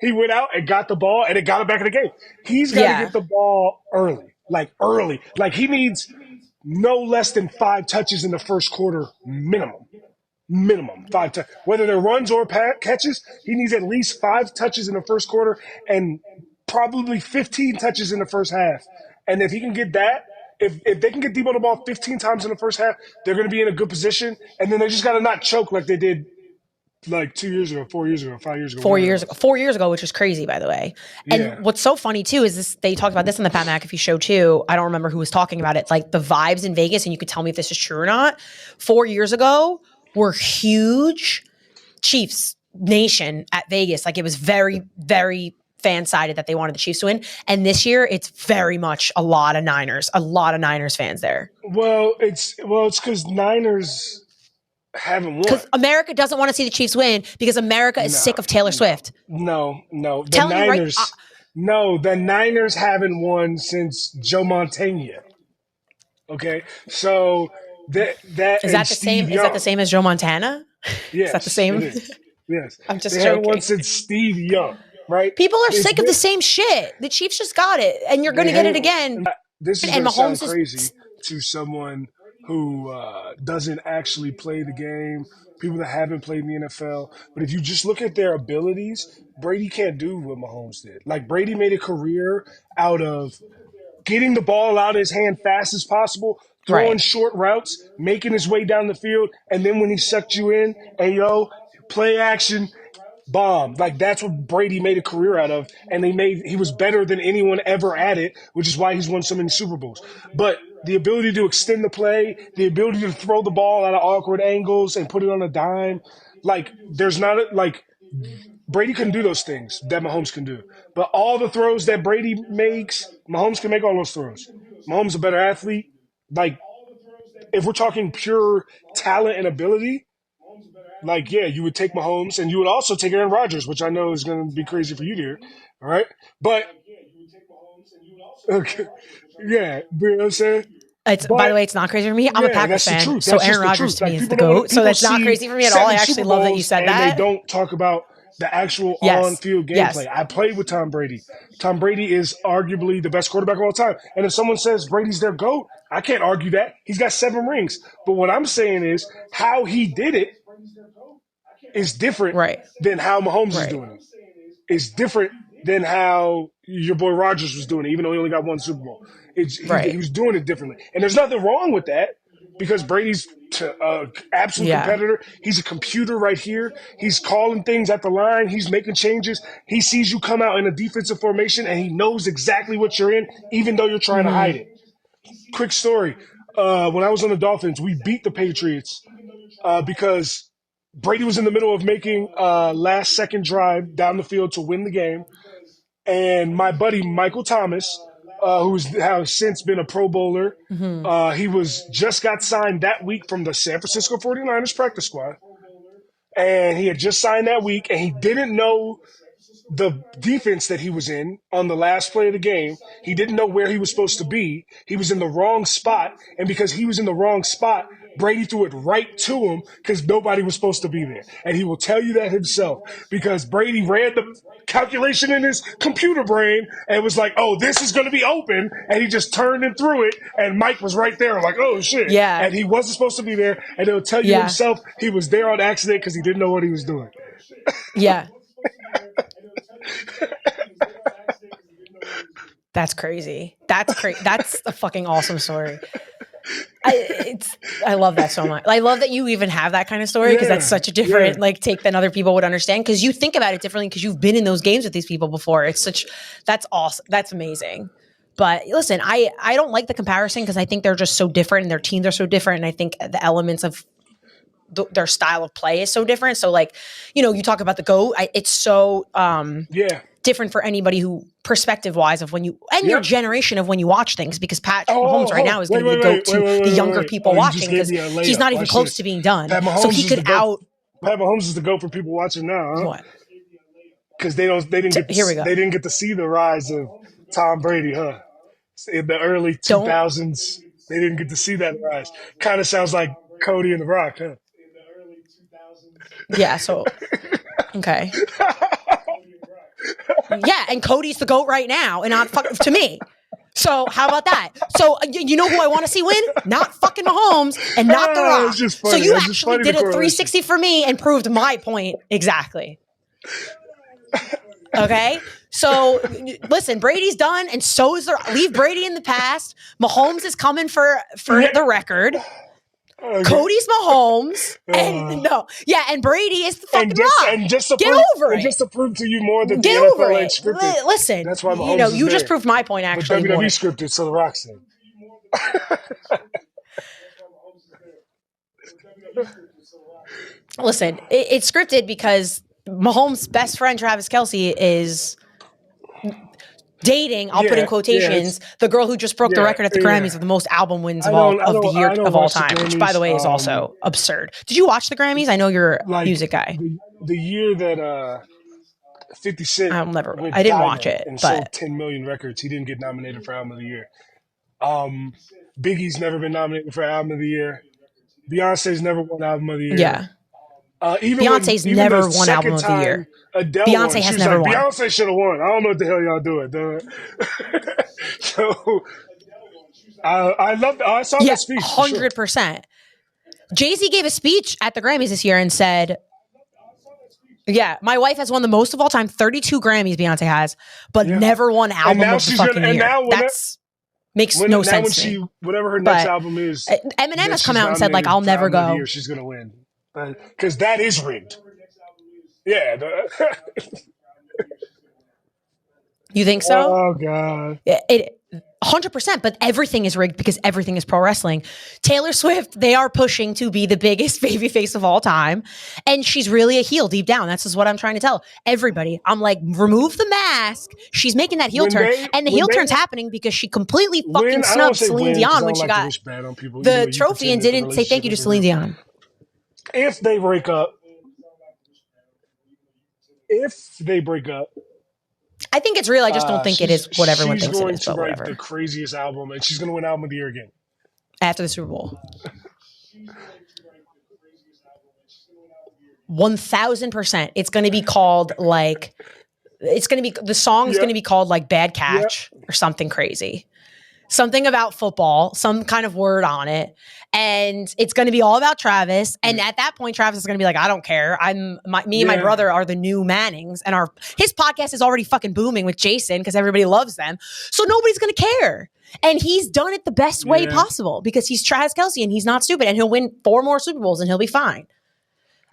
He went out and got the ball and it got him back in the game. He's got to get the ball early. Like, he needs no less than 5 touches in the first quarter minimum. 5 touches. Whether they're runs or catches, he needs at least 5 touches in the first quarter and probably 15 touches in the first half. And if he can get that, if they can get Debo the ball 15 times in the first half, they're going to be in a good position. And then they just got to not choke like they did like 2 years ago, 4 years ago, 5 years ago. 4 years ago. 4 years ago, which is crazy, by the way. And what's so funny, too, is this. They talked about this in the Pat McAfee show, too. I don't remember who was talking about it. Like, the vibes in Vegas, and you could tell me if this is true or not. 4 years ago were huge. Chiefs Nation at Vegas. Like, it was very, very fan-sided that they wanted the Chiefs to win. And this year, it's very much a lot of Niners fans there. Well, it's because Niners haven't won. Because America doesn't want to see the Chiefs win because America is sick of Taylor Swift. No. The Niners haven't won since Joe Montana. Okay, so that is that the same? Is that the same as Joe Montana? Yes, is that the same? It is. Yes, I'm just they joking. haven't won since Steve Young. Right? People are sick of the same shit. The Chiefs just got it, and you're going to get it again. This is going to sound crazy to someone who doesn't actually play the game, people that haven't played in the NFL. But if you just look at their abilities, Brady can't do what Mahomes did. Like, Brady made a career out of getting the ball out of his hand fast as possible, throwing short routes, making his way down the field, and then when he sucked you in, play action, bomb. Like, that's what Brady made a career out of, and he was better than anyone ever at it, which is why he's won so many Super Bowls. But the ability to extend the play, the ability to throw the ball out of awkward angles and put it on a dime, like, Brady can do those things that Mahomes can do. But all the throws that Brady makes, Mahomes can make all those throws. Mahomes is a better athlete. Like, if we're talking pure talent and ability, like, yeah, you would take Mahomes, and you would also take Aaron Rodgers, which I know is going to be crazy for you to hear. All right? But, okay. Yeah, you know what I'm saying? By the way, it's not crazy for me. I'm a Packers fan, so Aaron Rodgers to me is the GOAT. So that's not crazy for me at all. I actually love that you said that. And they don't talk about the actual on-field gameplay. I played with Tom Brady. Tom Brady is arguably the best quarterback of all time. And if someone says Brady's their GOAT, I can't argue that. He's got 7 rings. But what I'm saying is how he did it is different than how Mahomes is doing it. It's different than how your boy Rodgers was doing it, even though he only got 1 Super Bowl. He was doing it differently. And there's nothing wrong with that because Brady's an absolute competitor. He's a computer right here. He's calling things at the line. He's making changes. He sees you come out in a defensive formation, and he knows exactly what you're in, even though you're trying to hide it. Quick story. When I was on the Dolphins, we beat the Patriots because Brady was in the middle of making a last-second drive down the field to win the game. And my buddy Michael Thomas, has since been a Pro Bowler, he just got signed that week from the San Francisco 49ers practice squad. And he had just signed that week, and he didn't know the defense that he was in on the last play of the game. He didn't know where he was supposed to be. He was in the wrong spot. And because he was in the wrong spot, Brady threw it right to him because nobody was supposed to be there. And he will tell you that himself because Brady ran the calculation in his computer brain and was like, oh, this is going to be open. And he just turned and threw it. And Mike was right there like, oh, shit. Yeah. And he wasn't supposed to be there. And he'll tell you himself he was there on accident because he didn't know what he was doing. Yeah. That's crazy. That's crazy. That's a fucking awesome story. I love that so much. I love that you even have that kind of story because that's such a different take than other people would understand because you think about it differently because you've been in those games with these people before. That's awesome. That's amazing. But listen, I don't like the comparison because I think they're just so different and their teams are so different. And I think the elements of their style of play is so different. So you talk about the GOAT. It's so different for anybody who perspective wise of when you your generation of when you watch things because Patrick Mahomes right now is going to be the GOAT to the younger people watching because he's not even close to being done. So he could Pat Mahomes is the GOAT for people watching now, huh? What? Because they didn't get to see the rise of Tom Brady, huh? In the early 2000s, they didn't get to see that rise. Kind of sounds like Cody and The Rock, huh? Yeah, so okay. Yeah, and Cody's the GOAT right now, and not to me. So how about that? So you know who I want to see win? Not fucking Mahomes and not The Rock. So you actually did a 360 for me and proved my point exactly. Okay? So listen, Brady's done, and so is leave Brady in the past. Mahomes is coming for the record. Okay. Cody's Mahomes, and Brady is the fucking Rock. And just to get prove, over it. Just to prove to you more that get the over NFL it. ain't scripted. Listen, that's why Mahomes you just proved my point. Actually, but WWE scripted, so The Rock's in. Listen, it's scripted because Mahomes' best friend Travis Kelce is dating, I'll put in quotations, the girl who just broke the record at the Grammys of the most album wins of the year of all time, which by the way is also absurd. Did you watch the Grammys? I know you're a music guy. The year that 50 Cent I didn't watch it, and but sold 10 million records, he didn't get nominated for Album of the Year. Biggie's never been nominated for Album of the Year. Beyonce's never won Album of the Year. Yeah. Beyonce's never won Album of the Year. Adele Beyonce has never won. Beyonce should have won. I don't know what the hell y'all doing. So I saw that speech. 100%. Jay-Z gave a speech at the Grammys this year and said, my wife has won the most of all time, 32 Grammys Beyonce has, but never won Album of the fucking year. Makes no sense to me. Whatever her next album is, Eminem has come out and said, I'll never go. She's going to win. Because that is rigged. Yeah. You think so? Oh, God. 100%, but everything is rigged because everything is pro wrestling. Taylor Swift, they are pushing to be the biggest babyface of all time. And she's really a heel deep down. That's just what I'm trying to tell everybody. I'm like, remove the mask. She's making that heel turn. And the heel turn's happening because she completely fucking snubbed Celine Dion when she got the trophy and didn't say thank you to Celine Dion. If they break up, I think it's real. I just don't think it is what everyone thinks it is. She's going to write the craziest album, and she's going to win Album of the Year again after the Super Bowl. 1000%. It's going to be called the song is going to be called like Bad Catch or something crazy. Something about football, some kind of word on it. And it's going to be all about Travis. And at that point, Travis is going to be like, I don't care. Me and my brother are the new Mannings. And his podcast is already fucking booming with Jason because everybody loves them. So nobody's going to care. And he's done it the best way possible because he's Travis Kelce and he's not stupid. And he'll win 4 more Super Bowls and he'll be fine.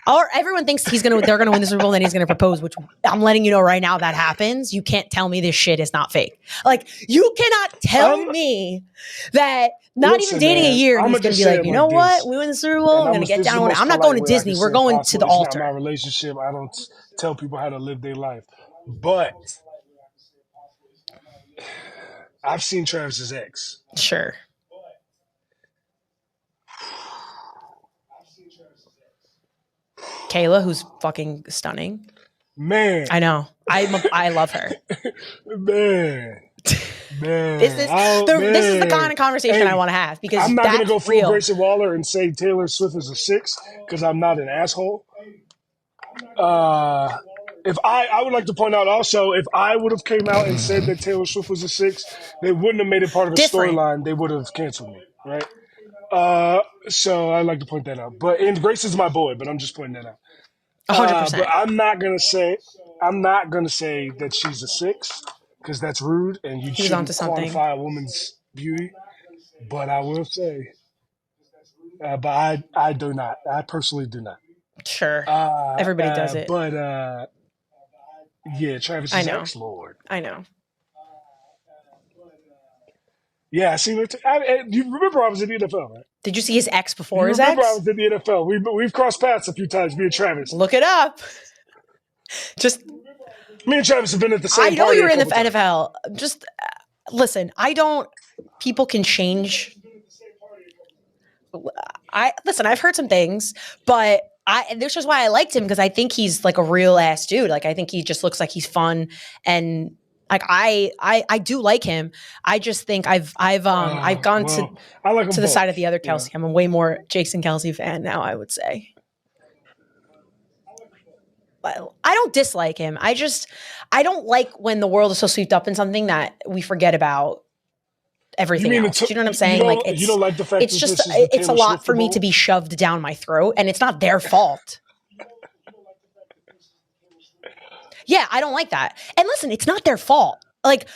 Or everyone thinks they're going to win the Super Bowl and then he's going to propose, which I'm letting you know right now that happens. You can't tell me this shit is not fake. Like, you cannot tell me that even dating a year and he's going to be like, you know what? We win the Super Bowl. I'm going to get down. I'm not going to Disney. We're going to the altar. It's not my relationship. I don't tell people how to live their life. But I've seen Travis's ex. Sure. Kayla, who's fucking stunning. Man. I know. I love her. Man. This is the kind of conversation I want to have because I'm not going to go full real. Grayson Waller and say Taylor Swift is a 6 because I'm not an asshole. If I would like to point out also, if I would have came out and said that Taylor Swift was a 6, they wouldn't have made it part of the storyline. They would have canceled me, right? So I'd like to point that out. And Grayson's my boy, but I'm just pointing that out. 100%. But I'm not gonna say that she's a 6 because that's rude and you He was onto shouldn't something. quantify a woman's beauty. But I will say, but I do not. I personally do not. Sure. Everybody does it. But yeah, Travis's ex, Lord. I know. Yeah, I see. You remember I was in the NFL, right? Did you see his ex before his remember ex? I was in the NFL. We've crossed paths a few times, me and Travis. Look it up. Just me and Travis have been at the same. I know you're in the NFL. Just listen. People can change. I've heard some things, but this is why I liked him, because I think he's like a real ass dude. Like, I think he just looks like he's fun, and like I do like him. I just think I've gone to the side of the other Kelsey. Yeah. I'm a way more Jason Kelsey fan now, I would say. I don't dislike him. I don't like when the world is so swept up in something that we forget about everything else. Do you know what I'm saying? You don't like the fact it's just it's a lot for me to be shoved down my throat, and it's not their fault. Yeah, I don't like that. And listen, it's not their fault. Like,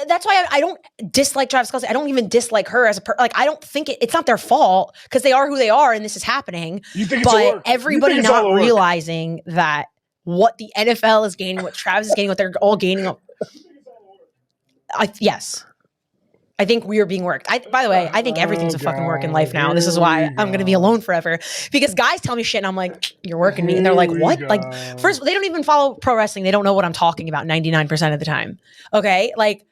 that's why I don't dislike Travis Kelce. I don't even dislike her as a like, I don't think it's not their fault, because they are who they are and this is happening. You think it's but everybody not realizing that what the NFL is gaining, what Travis is gaining, what they're all gaining. Yes. I think we are being worked. By the way, I think everything's a fucking work in life now. This is why I'm going to be alone forever, because guys tell me shit and I'm like, you're working me. And they're like, what? Like, first, they don't even follow pro wrestling. They don't know what I'm talking about 99% of the time. Okay. Like,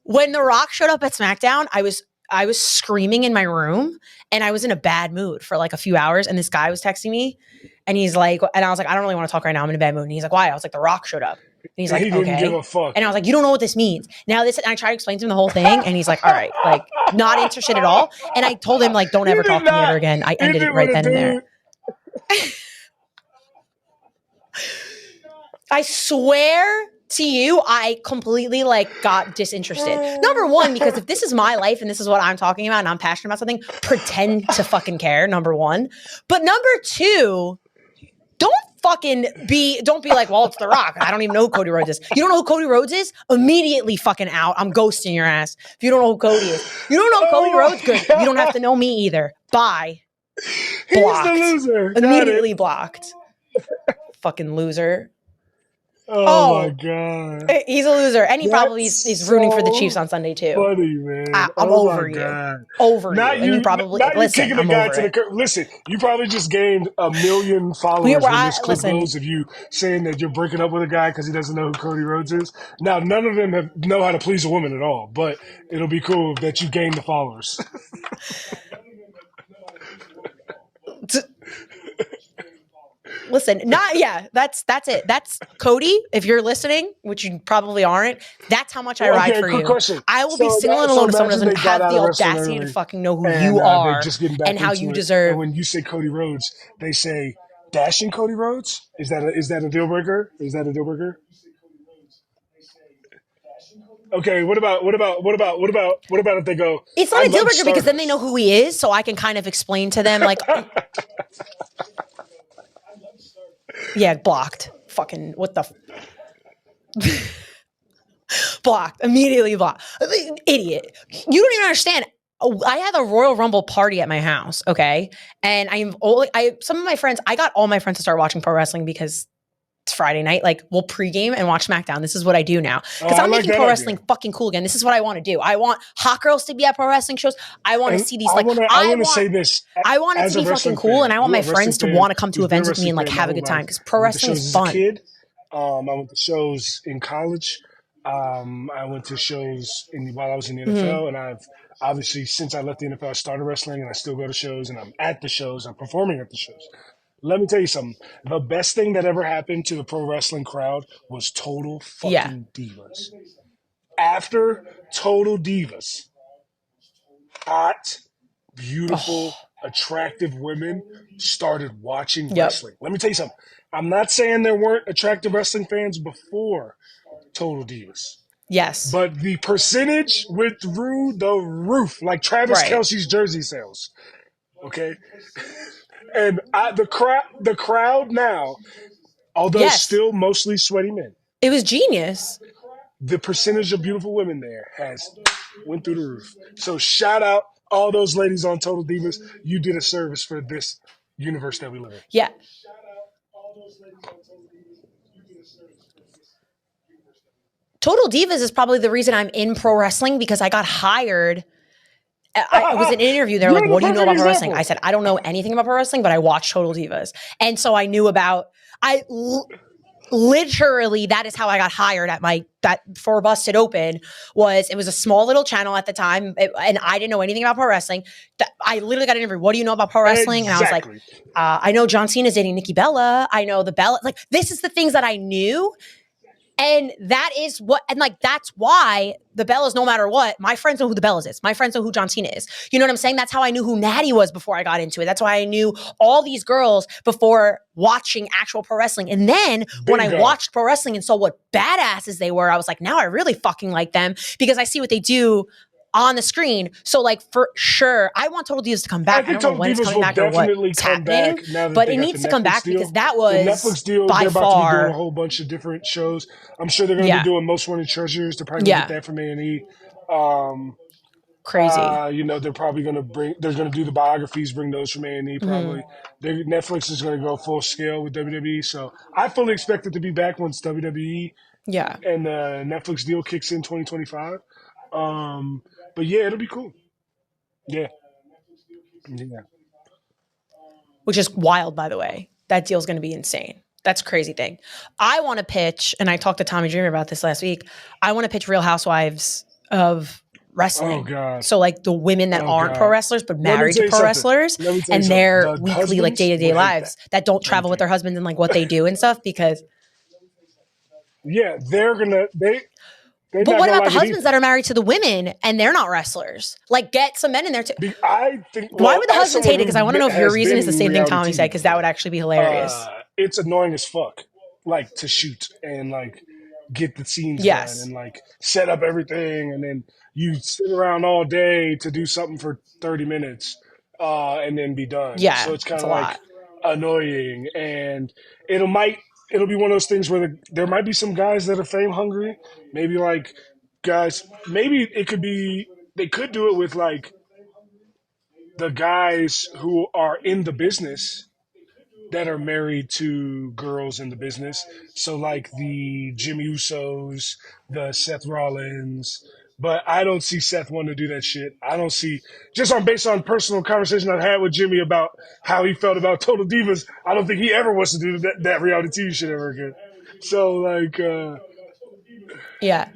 when The Rock showed up at SmackDown, I was screaming in my room, and I was in a bad mood for like a few hours. And this guy was texting me, and he's like, and I was like, I don't really want to talk right now. I'm in a bad mood. And he's like, why? I was like, The Rock showed up. And he's like, he didn't give a fuck. And I was like, you don't know what this means. Now and I tried to explain to him the whole thing, and he's like, all right, like, not interested at all. And I told him, like, don't ever talk to me ever again. I ended it right then and there. I swear to you, I completely like got disinterested. Number one, because if this is my life and this is what I'm talking about and I'm passionate about something, pretend to fucking care, number one. But number two, don't be like, well, it's The Rock. I don't even know who Cody Rhodes is. You don't know who Cody Rhodes is? Immediately fucking out. I'm ghosting your ass. If you don't know who Cody is. You don't know Cody Rhodes? Good. You don't have to know me either. Bye. Blocked. He's the loser. Immediately blocked. Fucking loser. Oh my God. He's a loser. And he probably is rooting for the Chiefs on Sunday too. Funny, man. I'm over you. Over you. And you probably listen. I'm over it. Listen, you probably just gained 1 million followers when this clip goes of you saying that you're breaking up with a guy because he doesn't know who Cody Rhodes is. Now, none of them know how to please a woman at all, but it'll be cool that you gained the followers. Listen, that's it. That's Cody. If you're listening, which you probably aren't, that's how much I ride for you. Question. I will be single and alone if someone doesn't have the audacity to fucking know who you are and how you deserve. And when you say Cody Rhodes, they say dashing Cody Rhodes. Is that a deal breaker? Is that a deal breaker? Okay, what about if they go? It's not a deal breaker because then they know who he is, so I can kind of explain to them like. Yeah, blocked. Fucking what the blocked. Immediately blocked. Idiot. You don't even understand. I have a Royal Rumble party at my house, okay? And some of my friends, I got all my friends to start watching pro wrestling because it's Friday night. Like, we'll pregame and watch SmackDown. This is what I do now. Because I'm making pro wrestling fucking cool again. This is what I want to do. I want hot girls to be at pro wrestling shows. I want to see these, like, I want to say this. I want it to be fucking cool, and I want my friends to want to come to events with me and, like, have a good time. Because pro wrestling is fun. I went to shows in college. I went to shows while I was in the NFL, and I've obviously, since I left the NFL, I started wrestling, and I still go to shows, and I'm at the shows. I'm performing at the shows. Let me tell you something. The best thing that ever happened to the pro wrestling crowd was Total fucking Divas. After Total Divas, hot, beautiful, attractive women started watching wrestling. Let me tell you something. I'm not saying there weren't attractive wrestling fans before Total Divas. Yes. But the percentage went through the roof, like Travis Kelce's jersey sales. Okay? And the crowd now, although still mostly sweaty men. It was genius. the percentage of beautiful women there has went through the roof. So shout out all those ladies on Total Divas. You did a service for this universe that we live in. Yeah. Total Divas is probably the reason I'm in pro wrestling, because I got hired. I was in an interview. They're like, what do you know about pro wrestling? I said, I don't know anything about pro wrestling, but I watch Total Divas. And so I knew about, literally, that is how I got hired at that for Busted Open. It was a small little channel at the time, and I didn't know anything about pro wrestling. I literally got an interview. What do you know about pro wrestling? Exactly. And I was like, I know John Cena's dating Nikki Bella. I know the Bella. Like, this is the things that I knew. And that is that's why the Bellas, no matter what, my friends know who the Bellas is. My friends know who John Cena is. You know what I'm saying? That's how I knew who Natty was before I got into it. That's why I knew all these girls before watching actual pro wrestling. And then when I watched pro wrestling and saw what badasses they were, I was like, now I really fucking like them, because I see what they do on the screen. So, like, for sure, I want Total Divas to come back. I don't know when it's coming back or what's happening, but it needs to come back because that was the Netflix deal. By they're about far to be doing a whole bunch of different shows. I'm sure they're going to be doing Most Wanted Treasures. They're probably going to get that from A&E. Crazy. They're probably going to they're going to do the biographies, bring those from A&E probably. Netflix is going to go full scale with WWE. So I fully expect it to be back once WWE and the Netflix deal kicks in 2025. But yeah, it'll be cool. Yeah. Which is wild, by the way. That deal's going to be insane. That's a crazy thing. I want to pitch, and I talked to Tommy Dreamer about this last week. I want to pitch Real Housewives of Wrestling. Oh, God. So, like, the women that aren't pro wrestlers but married to pro wrestlers, and their weekly, like, day-to-day lives that don't travel with their husbands, and like what they do and stuff. Because they're gonna but what about the husbands that are married to the women and they're not wrestlers? Like, get some men in there too. I think. Why would the husbands hate it? Because I want to know if your reason is the same thing Tommy said, because that would actually be hilarious. It's annoying as fuck, like, to shoot and like get the scenes done and like set up everything, and then you sit around all day to do something for 30 minutes and then be done. Yeah, so it's kind of like annoying, and it'll be one of those things where there might be some guys that are fame hungry. Maybe like guys, maybe it could be, they could do it with like the guys who are in the business that are married to girls in the business. So like the Jimmy Usos, the Seth Rollins. But I don't see Seth wanting to do that shit. I don't see, based on personal conversation I've had with Jimmy about how he felt about Total Divas, I don't think he ever wants to do that reality TV shit ever again. So, like, Yeah.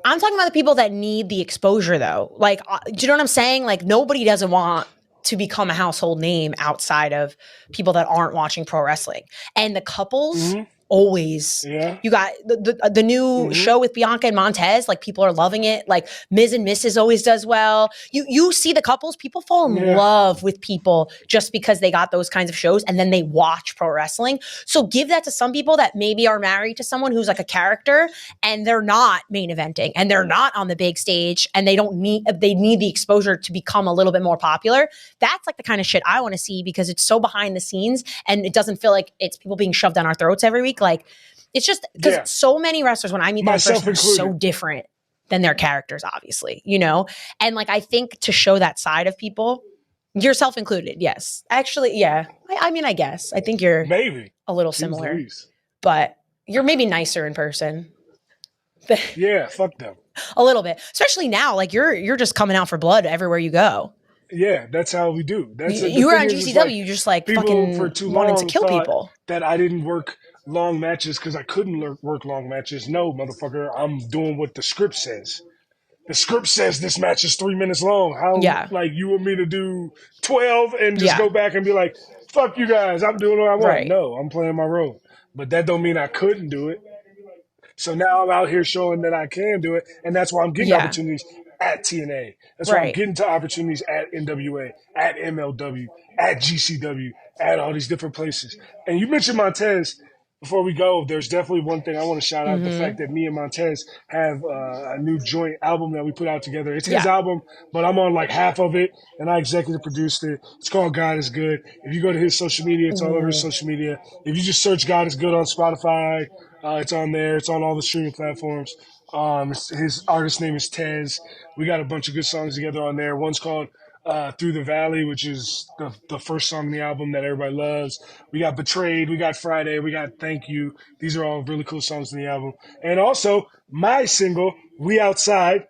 I'm talking about the people that need the exposure, though. Like, do you know what I'm saying? Like, nobody doesn't want to become a household name outside of people that aren't watching pro wrestling. And the couples always, you got the new show with Bianca and Montez, like, people are loving it. Like, Ms. and Mrs. always does well. You see the couples, people fall in love with people just because they got those kinds of shows, and then they watch pro wrestling. So give that to some people that maybe are married to someone who's like a character, and they're not main eventing, and they're not on the big stage, and they need the exposure to become a little bit more popular. That's like the kind of shit I want to see, because it's so behind the scenes, and it doesn't feel like it's people being shoved down our throats every week. Like, it's just because so many wrestlers, when I meet them in person, are so different than their characters, obviously, you know? And like, I think to show that side of people, yourself included, yes. Actually, yeah. I mean, I guess. I think you're maybe a little similar, but you're maybe nicer in person. Yeah, fuck them. A little bit. Especially now, like, you're just coming out for blood everywhere you go. Yeah, that's how we do. You were on GCW, like, you just like fucking for too wanted to kill people. That I didn't work long matches because I couldn't work long matches. No, motherfucker, I'm doing what the script says. The script says this match is 3 minutes long. How, like, you want me to do 12 and just go back and be like, fuck you guys, I'm doing what I want. Right. No, I'm playing my role. But that don't mean I couldn't do it. So now I'm out here showing that I can do it, and that's why I'm getting opportunities at TNA. That's why I'm getting to opportunities at NWA, at MLW, at GCW, at all these different places. And you mentioned Montez. Before we go, there's definitely one thing I want to shout out, the fact that me and Montez have a new joint album that we put out together. It's his album, but I'm on like half of it, and I executive produced it. It's called God is Good. If you go to his social media, it's all over his social media. If you just search God is Good on Spotify It's on there. It's on all the streaming platforms. His artist name is Tez. We got a bunch of good songs together on there. One's called Through the Valley, which is the first song in the album that everybody loves. We got Betrayed. We got Friday. We got Thank You. These are all really cool songs in the album. And also, my single, We Outside,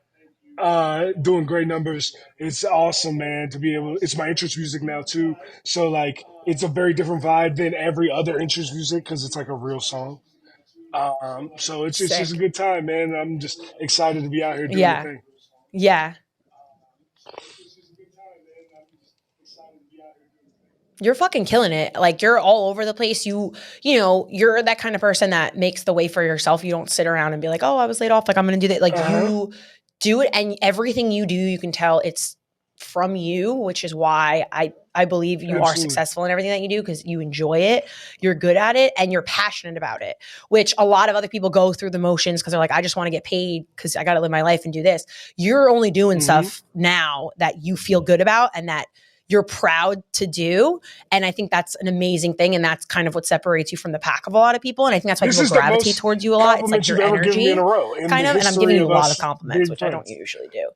doing great numbers. It's awesome, man, to be able. It's my entrance music now too, so like it's a very different vibe than every other entrance music because it's like a real song. So it's just a Sick. good time, man. I'm just excited to be out here doing the Yeah. thing. Yeah. You're fucking killing it. Like, you're all over the place. You know, you're that kind of person that makes the way for yourself. You don't sit around and be like, oh, I was laid off. Like, I'm going to do that. Like, you do it, and everything you do, you can tell it's from you, which is why I believe you are successful in everything that you do, because you enjoy it, you're good at it, and you're passionate about it, which a lot of other people go through the motions because they're like, I just want to get paid because I got to live my life and do this. You're only doing stuff now that you feel good about and that you're proud to do. And I think that's an amazing thing. And that's kind of what separates you from the pack of a lot of people. And I think that's why people gravitate towards you a lot. It's like your energy, kind of. And I'm giving you a lot of compliments, which I don't usually do.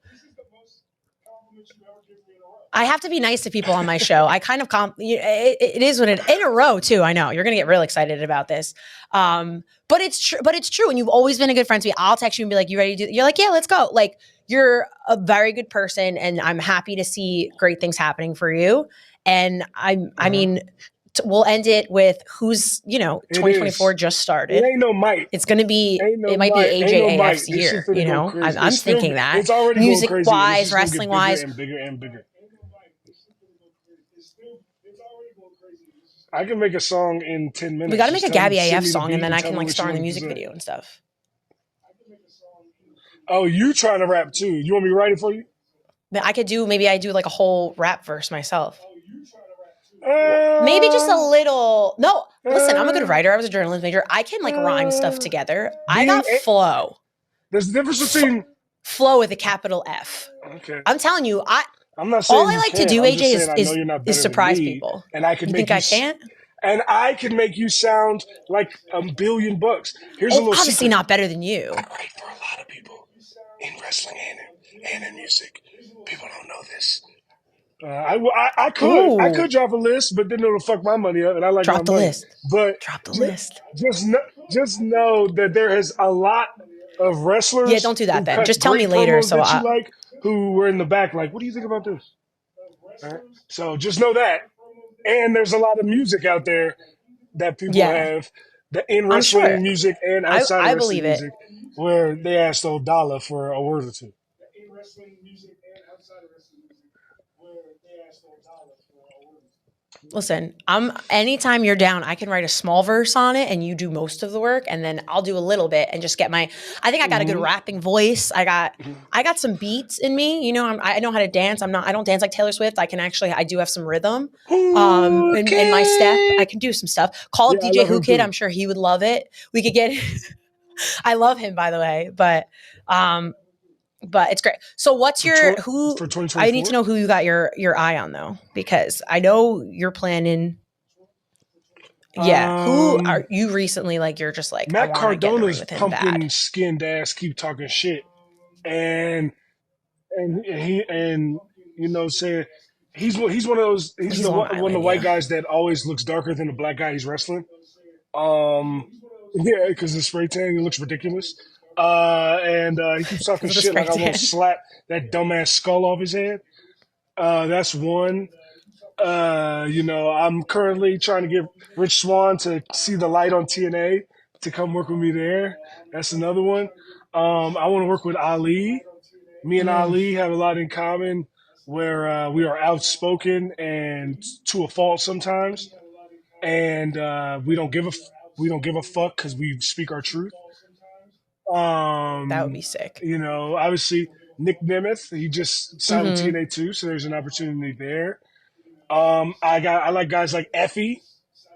I have to be nice to people on my show. I kind of it is what it in a row too. I know you're going to get real excited about this. But it's true. But it's true. And you've always been a good friend to me. I'll text you and be like, you ready to do? You're like, yeah, let's go. Like, you're a very good person, and I'm happy to see great things happening for you. And I mean, we'll end it with who's, 2024 just started. It ain't no might. It's going to be, it might be AJ AF's year. I'm thinking that. It's already music going crazy. wise, wrestling wise. And bigger and bigger. I can make a song in 10 minutes. We got to make a Gabby AF song, and then I can like star in the music video and stuff. Oh, you trying to rap too? You want me to write it for you? I could do, maybe I do like a whole rap verse myself. Maybe just a little. No, listen, I'm a good writer. I was a journalism major. I can like rhyme stuff together. I got flow. There's a difference between flow with a capital F. Okay. I'm telling you, I'm not saying all I like to do, AJ, is surprise people. And I can you think I can't? And I can make you sound like $1 billion. Here's a little obviously secret. Not better than you. I write for a lot of people in wrestling and in music. People don't know this. I could drop a list, but then it'll fuck my money up, and I like drop the money. list. But drop the list. Just know that there is a lot of wrestlers. Yeah, don't do that then. Just tell me later. So you like who were in the back, like, what do you think about this? Right? So just know that. And there's a lot of music out there that people have in wrestling music and outside of wrestling music, where they asked old Dolla for a word or two. Listen, anytime you're down, I can write a small verse on it and you do most of the work, and then I'll do a little bit and just get I think I got a good rapping voice. I got some beats in me. I know how to dance. I don't dance like Taylor Swift. I do have some rhythm. In my step, I can do some stuff. Call up DJ Who Kid. I'm sure he would love it. We could get I love him, by the way, but it's great. So what's your who? For 2024? I need to know who you got your eye on though, because I know you're planning. Yeah, who are you recently? Like, you're just like, Matt Cardona's pumpkin bad. Skinned ass keep talking shit, and he saying he's one of those. He's one of the white guys that always looks darker than the black guy he's wrestling. Yeah, because the spray tan, he looks ridiculous. And he keeps talking shit like I won't slap that dumbass skull off his head. That's one. I'm currently trying to get Rich Swann to see the light on TNA to come work with me there. That's another one. I want to work with Ali. Me and Ali have a lot in common, where we are outspoken and to a fault sometimes, and we don't give a fuck because we speak our truth. That would be sick. Obviously Nick Nemeth, he just signed with TNA too, so there's an opportunity there. I like guys like Effie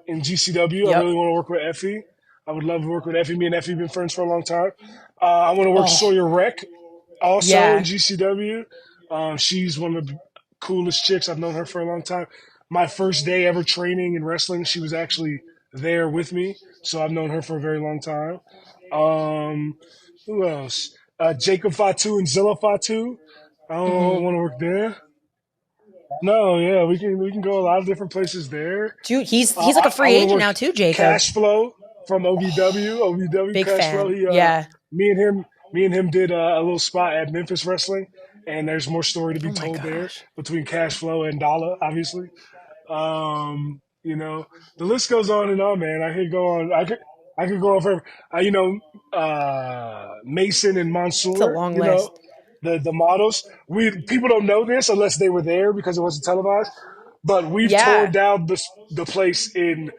in GCW. Yep. I really want to work with Effie. I would love to work with Effie. Me and Effie have been friends for a long time. I want to work with Sawyer Wreck also in GCW. She's one of the coolest chicks. I've known her for a long time. My first day ever training in wrestling, she was actually there with me, so I've known her for a very long time. Who else? Jacob Fatu and Zilla Fatu. I don't want to work there. No, yeah, we can go a lot of different places there. Dude, he's like a free agent now too, Jacob. Cash Flow from OVW. Big Cash fan. Flow. Me and him did a little spot at Memphis Wrestling, and there's more story to be told there between Cash Flow and Dolla, obviously. You know, the list goes on and on, man. I could go on. I could go on forever. Mason and Mansoor. It's a long list. The models. People don't know this unless they were there because it wasn't televised. But we've torn down the place in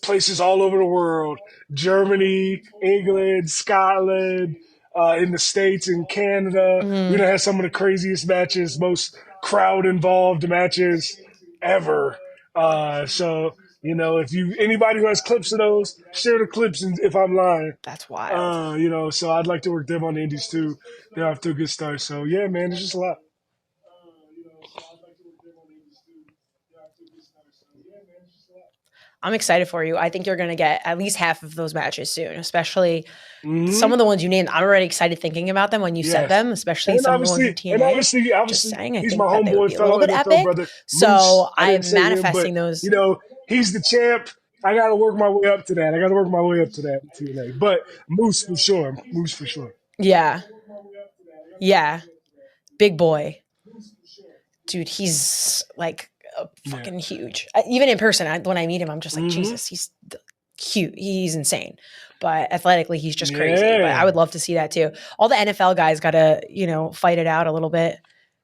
places all over the world: Germany, England, Scotland, in the States, in Canada. We done had some of the craziest matches, most crowd involved matches ever. So if anybody who has clips of those, share the clips. And if I'm lying, that's wild. So I'd like to work them on the indies too. They're off to a good start. So yeah, man, it's just a lot. I'm excited for you. I think you're going to get at least half of those matches soon, especially some of the ones you named. I'm already excited thinking about them when you said them, especially some of the ones in TNA. And obviously, just saying, I he's think my homeboy, fellow NFL brother. So I'm manifesting those. He's the champ. I got to work my way up to that. In TNA. But Moose for sure. Yeah. Big boy. Dude, he's like fucking huge. Even in person, when I meet him, I'm just like, Jesus, he's cute. He's insane. But athletically, he's just crazy. But I would love to see that too. All the NFL guys got to, fight it out a little bit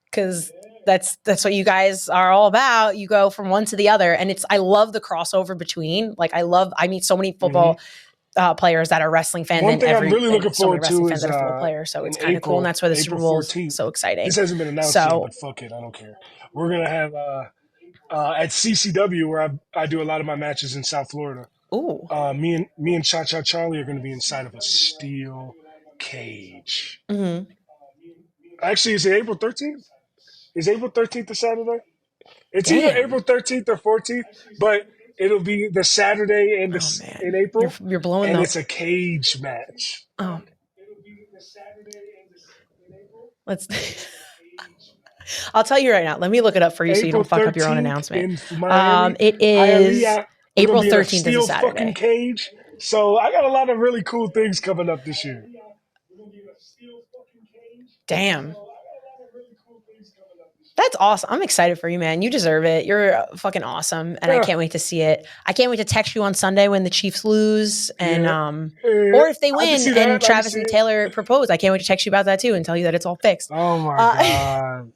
because that's what you guys are all about. You go from one to the other. And I love the crossover between. Like, I meet so many football players that are wrestling fans. One thing I'm really looking forward to is football players. So it's kind of cool. And that's where the Super Bowl is so exciting. This hasn't been announced yet, but fuck it. I don't care. We're going to have at CCW, where I do a lot of my matches in South Florida. Ooh. Me and Cha-Cha Charlie are going to be inside of a steel cage. Actually, is it April 13th? Is April 13th a Saturday? It's either April 13th or 14th, but it'll be the Saturday in April. You're blowing and it's a cage match. Oh. Let's... I'll tell you right now. Let me look it up for you so you don't fuck up your own announcement. It is April 13th is a Saturday. Fucking cage. So I got a lot of really cool things coming up this year. Damn. That's awesome. I'm excited for you, man. You deserve it. You're fucking awesome. And I can't wait to see it. I can't wait to text you on Sunday when the Chiefs lose and or if they win and Travis and Taylor propose. I can't wait to text you about that too and tell you that it's all fixed. Oh my God.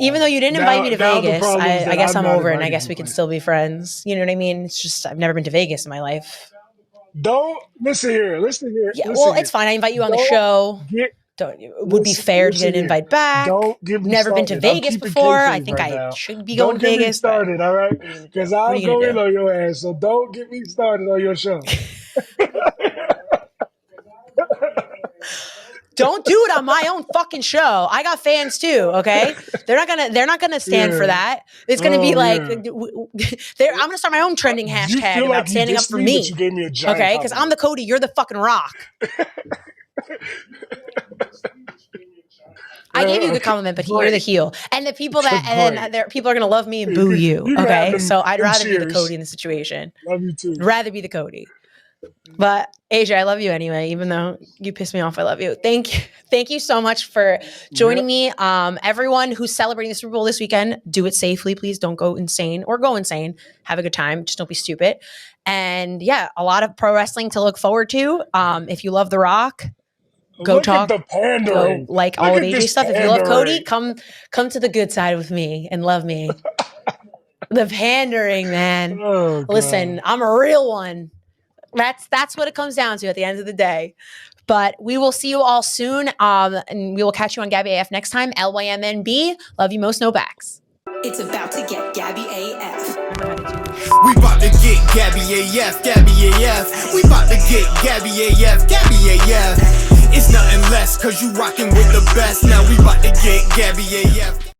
Even though you didn't invite me to Vegas, I guess I'm over it and I guess we can still be friends. You know what I mean? It's just I've never been to Vegas in my life. Don't listen here. Yeah, it's fine. I invite you on the show. It would be fair to get an invite back. Don't get me Never started. been to Vegas before. I think I should be going to Vegas. Don't get me started, all right? Because I'll go in on your ass. So don't get me started on your show. Don't do it on my own fucking show. I got fans too. Okay, they're not gonna stand for that. It's gonna be like, I'm gonna start my own trending hashtag about standing up for me. You gave me a giant okay, because I'm the Cody, you're the fucking Rock. I gave you a good compliment, but you're the heel, and the people people are gonna love me and boo you. Okay, so I'd rather be the Cody in the situation. Love you too. Rather be the Cody. But AJ, I love you anyway, even though you piss me off. I love you. Thank you so much for joining me. Everyone who's celebrating the Super Bowl this weekend, do it safely, please. Don't go insane or go insane. Have a good time. Just don't be stupid. And yeah, a lot of pro wrestling to look forward to. If you love The Rock, go talk. Go like all of AJ stuff. If you love Cody, come to the good side with me and love me. The pandering, man. Oh, listen, I'm a real one. That's what it comes down to at the end of the day. But we will see you all soon. And we will catch you on Gabby AF next time. LYMNB. Love you most, no backs. It's about to get Gabby AF. We about to get Gabby AF, Gabby AF. We about to get Gabby AF, Gabby AF. It's nothing less, cause you rockin' with the best. Now we about to get Gabby AF.